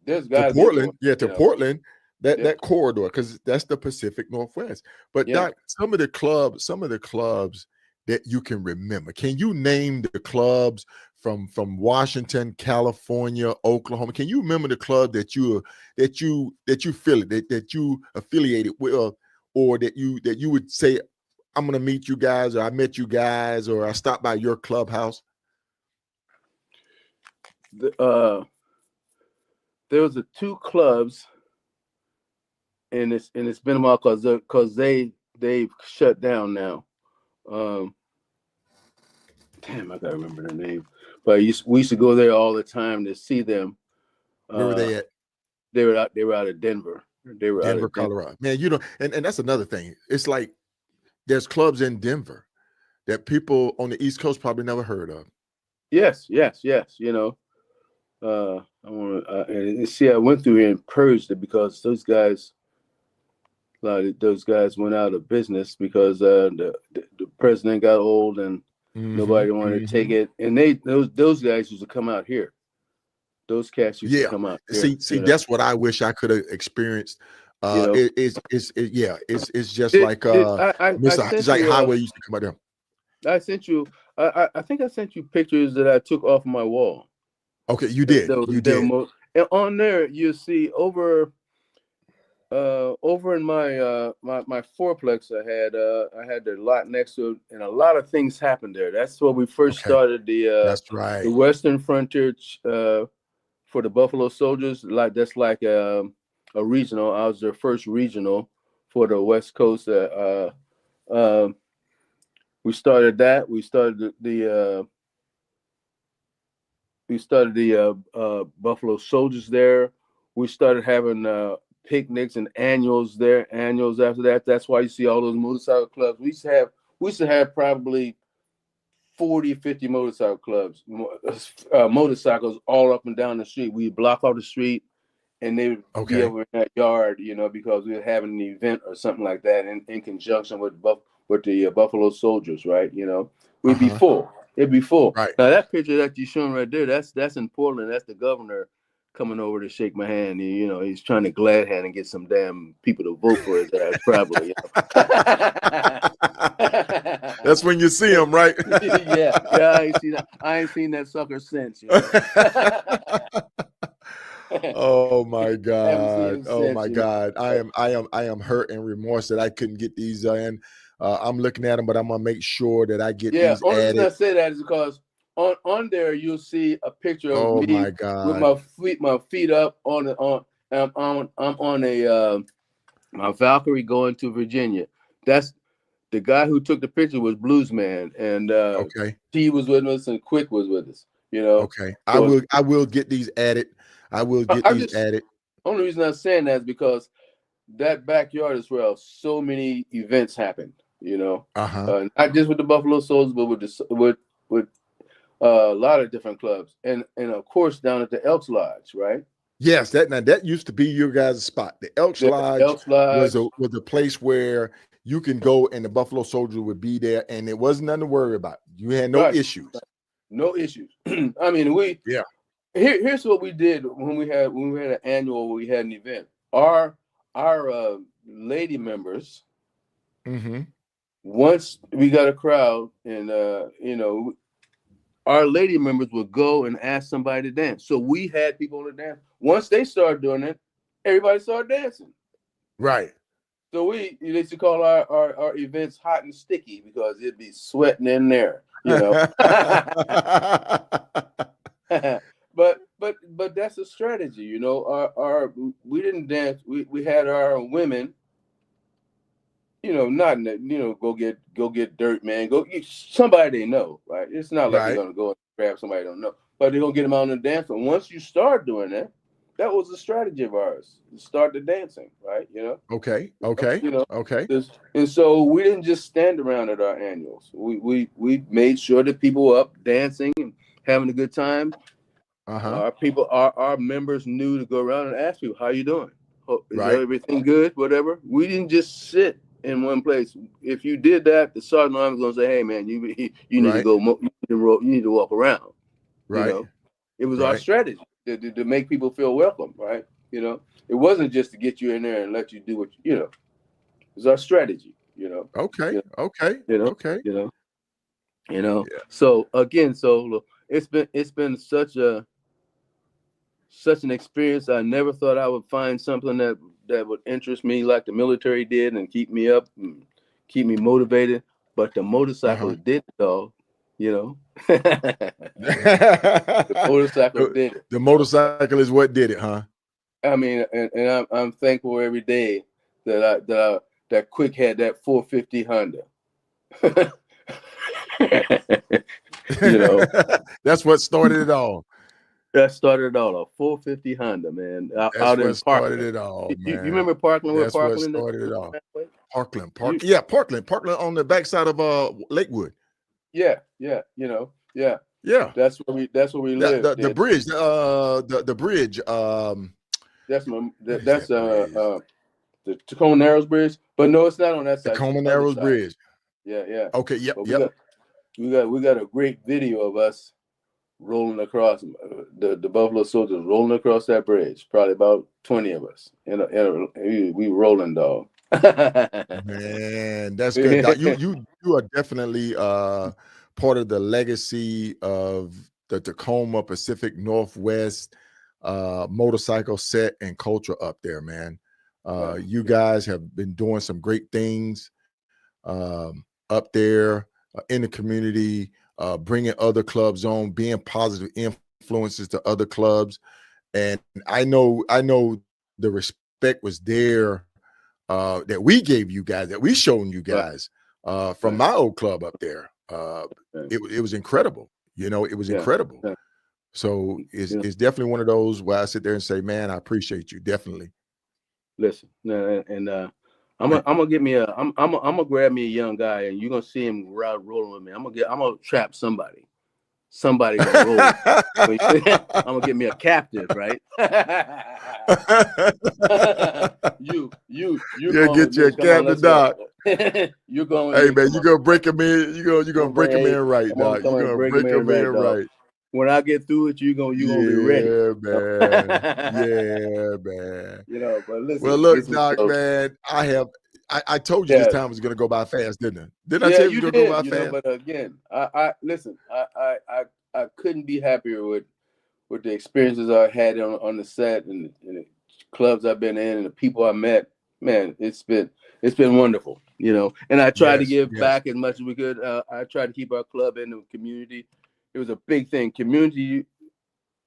S2: There's got to
S1: Portland. To Portland. That corridor, because that's the Pacific Northwest. But Doc, some of the clubs that you can remember. Can you name the clubs from Washington, California, Oklahoma? Can you remember the club that you feel it, that you affiliated with, or that you would say, I'm gonna meet you guys, or I met you guys, or I stopped by your clubhouse?
S2: There was 2 clubs, and it's been a while because they've shut down now. Damn, I gotta remember their name. But we used to go there all the time to see them.
S1: Where were they at?
S2: They were out of Denver. They were
S1: Denver, Colorado. Man, and that's another thing. It's like there's clubs in Denver that people on the East Coast probably never heard of.
S2: Yes. I want to see. I went through here and purged it because those guys went out of business because the president got old and nobody wanted to take it. And those guys used to come out here. Those cats used to come out here.
S1: See, that's what I wish I could have experienced. It's just like it's like highway used to come out there.
S2: I sent you. I think I sent you pictures that I took off my wall.
S1: Okay, you did.
S2: And on there, you see over in my fourplex, I had the lot next to it, and a lot of things happened there. That's where we first started the Western Frontier for the Buffalo Soldiers. That's like a regional. I was their first regional for the West Coast. We started that. We started the Buffalo Soldiers there. We started having picnics and annuals there. Annuals after that. That's why you see all those motorcycle clubs. We used to have probably 40, 50 motorcycle clubs, motorcycles all up and down the street. We block off the street and they would be over in that yard, you know, because we were having an event or something like that in conjunction with the Buffalo Soldiers, right? You know, we'd be full. It'd be full.
S1: Right.
S2: Now that picture that you're showing right there, that's in Portland. That's the governor coming over to shake my hand. You know, he's trying to glad hand and get some damn people to vote for his ass, probably. You know?
S1: That's when you see him, right?
S2: yeah. I ain't seen that sucker since. You know?
S1: Oh my God. Oh my
S2: since,
S1: God. I am hurt and remorse that I couldn't get these in. I'm looking at them, but I'm gonna make sure that I get these
S2: only
S1: added.
S2: reason I say that is because on there you'll see a picture of me
S1: my God.
S2: with my feet up I'm on a my Valkyrie going to Virginia. That's the guy who took the picture was Bluesman, and T was with us and Quick was with us. You know.
S1: Okay.
S2: So,
S1: I will get these added. I will get these added.
S2: Only reason I'm saying that is because that backyard is where so many events happen. You know, not just with the Buffalo Soldiers, but with a lot of different clubs, and of course down at the Elks Lodge, right?
S1: Yes, that used to be your guys' spot. The Elks Lodge was a place where you can go, and the Buffalo Soldier would be there, and it wasn't nothing to worry about. You had no issues.
S2: No issues. I mean, here's what we did when we had an annual, we had an event. Our lady members, once we got a crowd, and you know, our lady members would go and ask somebody to dance. So we had people to dance. Once they started doing it, everybody started dancing.
S1: Right.
S2: So we used to call our events hot and sticky because it'd be sweating in there, you know. But that's a strategy, you know. We didn't dance. We had our women, you know, not go get dirt, man. Go somebody they know, right? It's not like they're gonna go and grab somebody they don't know, but they're gonna get them out on the dance floor. Once you start doing that, that was a strategy of ours. Start the dancing, right? You know.
S1: Okay.
S2: You know. Okay. And so we didn't just stand around at our annuals. We made sure that people were up dancing and having a good time. Our members knew to go around and ask people, "How you doing? Is everything good? Whatever." We didn't just sit in one place. If you did that, the sergeant was gonna say, "Hey, man, you need to go. You need to walk around."
S1: Right.
S2: You know? It was our strategy to make people feel welcome, right? You know, it wasn't just to get you in there and let you do what you know. It was our strategy, you know.
S1: Okay.
S2: You know?
S1: Okay.
S2: You know.
S1: Okay.
S2: You know. Yeah. So again, it's been such an experience. I never thought I would find something that would interest me like the military did and keep me up and keep me motivated. But the motorcycle did it all, you know. The motorcycle did it.
S1: The motorcycle is what did it, huh?
S2: I mean, and I'm thankful every day that Quick had that 450 Honda. You know,
S1: that's what started it all.
S2: That started it all. A 450 Honda, man. Out in Parkland.
S1: Started it all, man.
S2: You remember Parkland?
S1: That's what started it all. Parkland. Parkland on the backside of Lakewood.
S2: Yeah. You know. Yeah. That's where we live.
S1: The bridge. The bridge.
S2: That's the Tacoma Narrows Bridge, but no, it's not on that side.
S1: Tacoma Narrows Bridge.
S2: Yeah.
S1: Okay. Yep.
S2: We got a great video of us rolling across the Buffalo Soldiers rolling across that bridge. Probably about 20 of us, and we rolling, dog.
S1: Man, that's good. Doc. You are definitely part of the legacy of the Tacoma Pacific Northwest motorcycle set and culture up there, man. You guys have been doing some great things up there in the community, bringing other clubs on, being positive influences to other clubs. And I know the respect was there that we gave you guys, that we shown you guys from my old club up there. It was incredible. You know, it was incredible. Yeah. So it's definitely one of those where I sit there and say, man, I appreciate you. Definitely.
S2: Listen, and I'm gonna grab me a young guy, and you're gonna see him rolling with me. I'm gonna trap somebody somebody gonna roll. I'm gonna get me a captive, right? you
S1: get you a captive, Doc.
S2: You're going.
S1: Hey man, you gonna break him in. You gonna break him in right, Doc. You gonna break him in right.
S2: When I get through it, you're gonna be ready.
S1: Yeah, man. Yeah, man.
S2: But listen.
S1: Well, look, Doc, man, I told you this time was gonna go by fast, didn't I? Didn't I tell you it was gonna go by fast?
S2: But again, I listen. I couldn't be happier with the experiences I had on the set and the clubs I've been in and the people I met. Man, it's been wonderful, And I tried to give back as much as we could. I tried to keep our club in the community. It was a big thing. Community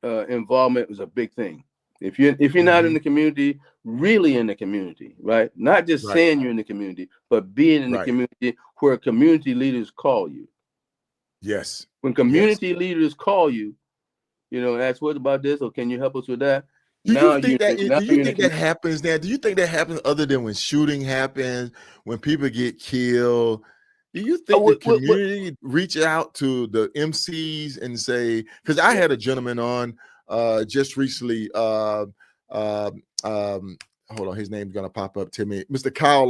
S2: involvement was a big thing. If you're not in the community, really in the community, right? Not just saying you're in the community, but being in the community where community leaders call you.
S1: Yes.
S2: When community leaders call you, ask what about this or can you help us with that?
S1: Do you think that happens now? Do you think that happens other than when shooting happens, when people get killed? Do you think the community reach out to the MCs and say, because I had a gentleman on just recently, hold on, his name's gonna pop up to me, Mr. Kyle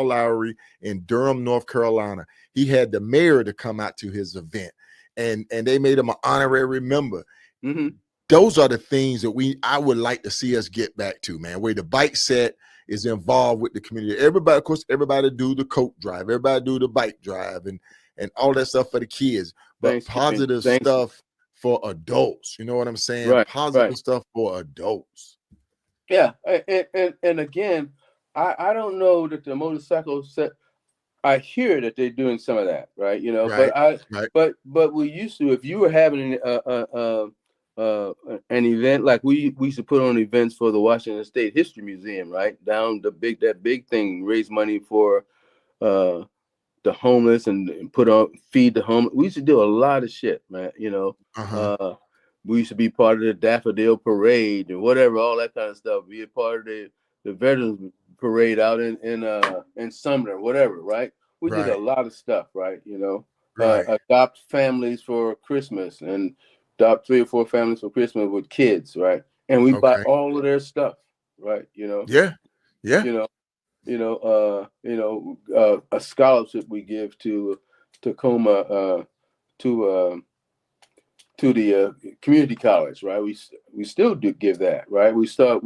S1: Lowry in Durham, North Carolina. He had the mayor to come out to his event and they made him an honorary member.
S2: Mm-hmm.
S1: Those are the things that I would like to see us get back to, man, where the bike set is involved with the community. Everybody, of course, everybody do the coat drive, everybody do the bike drive and all that stuff for the kids, but positive stuff for adults. You know what I'm saying?
S2: Right,
S1: positive stuff for adults.
S2: Yeah. And again, I don't know that the motorcycle set, I hear that they're doing some of that, right? But we used to, if you were having an event like we used to put on events for the Washington State History Museum, right? Down that big thing, raise money for the homeless and feed the homeless. We used to do a lot of shit, man. We used to be part of the Daffodil Parade and whatever, all that kind of stuff. Be a part of the Veterans Parade out in Sumner, whatever, right? We did a lot of stuff, right? Adopt families for Christmas and adopt 3 or 4 families for Christmas with kids, right? And we buy all of their stuff, right? A scholarship we give to Tacoma to the community college, right? We still do give that, right? We started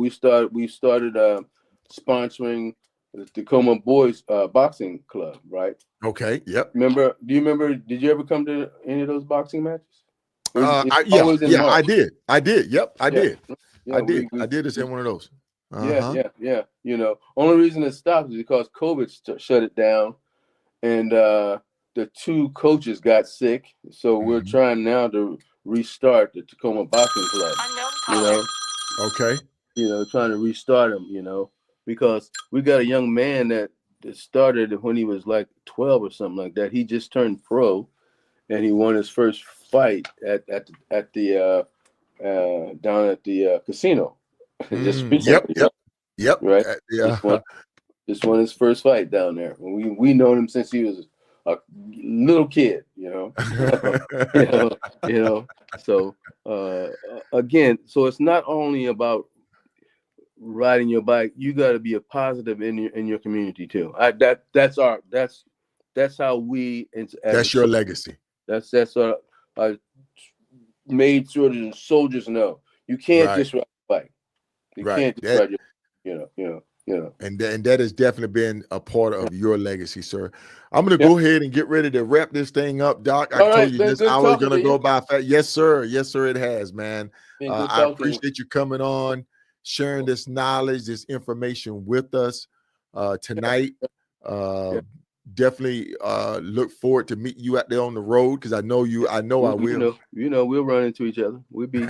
S2: sponsoring the Tacoma Boys Boxing Club, right?
S1: Okay. Yep.
S2: Do you remember? Did you ever come to any of those boxing matches?
S1: I did. Yep, I did. I did attend one of those.
S2: Yeah. Only reason it stopped is because COVID shut it down, and the 2 coaches got sick. So we're trying now to restart the Tacoma Boxing Club.
S1: Okay.
S2: Trying to restart them. Because we got a young man that started when he was like 12 or something like that. He just turned pro, and he won his first fight at the down at the casino. Just recently.
S1: Yep.
S2: Right.
S1: Yeah.
S2: Just won his first fight down there. We known him since he was a little kid. So again, so it's not only about riding your bike. You got to be a positive in your community too. That's how we.
S1: That's your legacy.
S2: That's what I made sure the soldiers know. You can't just ride a bike. You can't just ride your,
S1: And that has definitely been a part of your legacy, sir. I'm going to go ahead and get ready to wrap this thing up, Doc. I told you this hour is going to go by fast. Yes, sir. Yes, sir. It has, man. I appreciate you coming on, sharing this knowledge, this information with us tonight. Definitely look forward to meeting you out there on the road because I know you. I know I will.
S2: We'll run into each other. We'll be.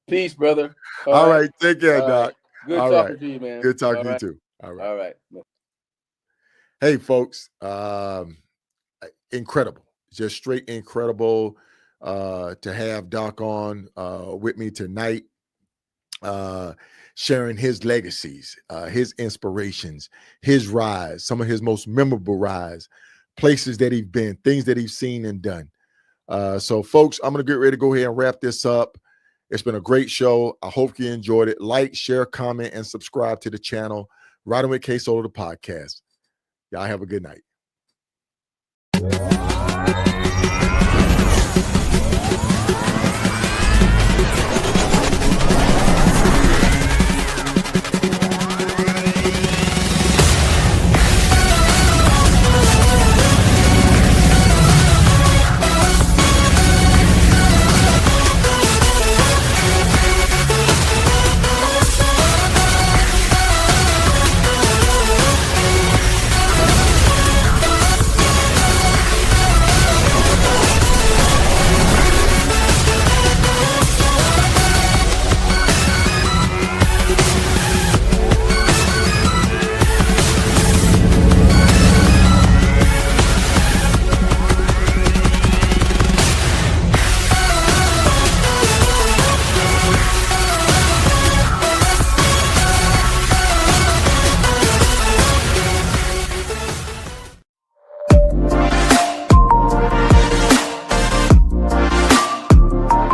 S2: Peace, brother.
S1: All right. Take care, Doc.
S2: Good talking to you, man.
S1: Good talking to you too. All right. Hey, folks. Incredible. Just straight incredible to have Doc on with me tonight. Sharing his legacies, his inspirations, his rise, some of his most memorable rise, places that he's been, things that he's seen and done. So, folks, I'm going to get ready to go ahead and wrap this up. It's been a great show. I hope you enjoyed it. Like, share, comment, and subscribe to the channel. Riding with KSolo, the podcast. Y'all have a good night.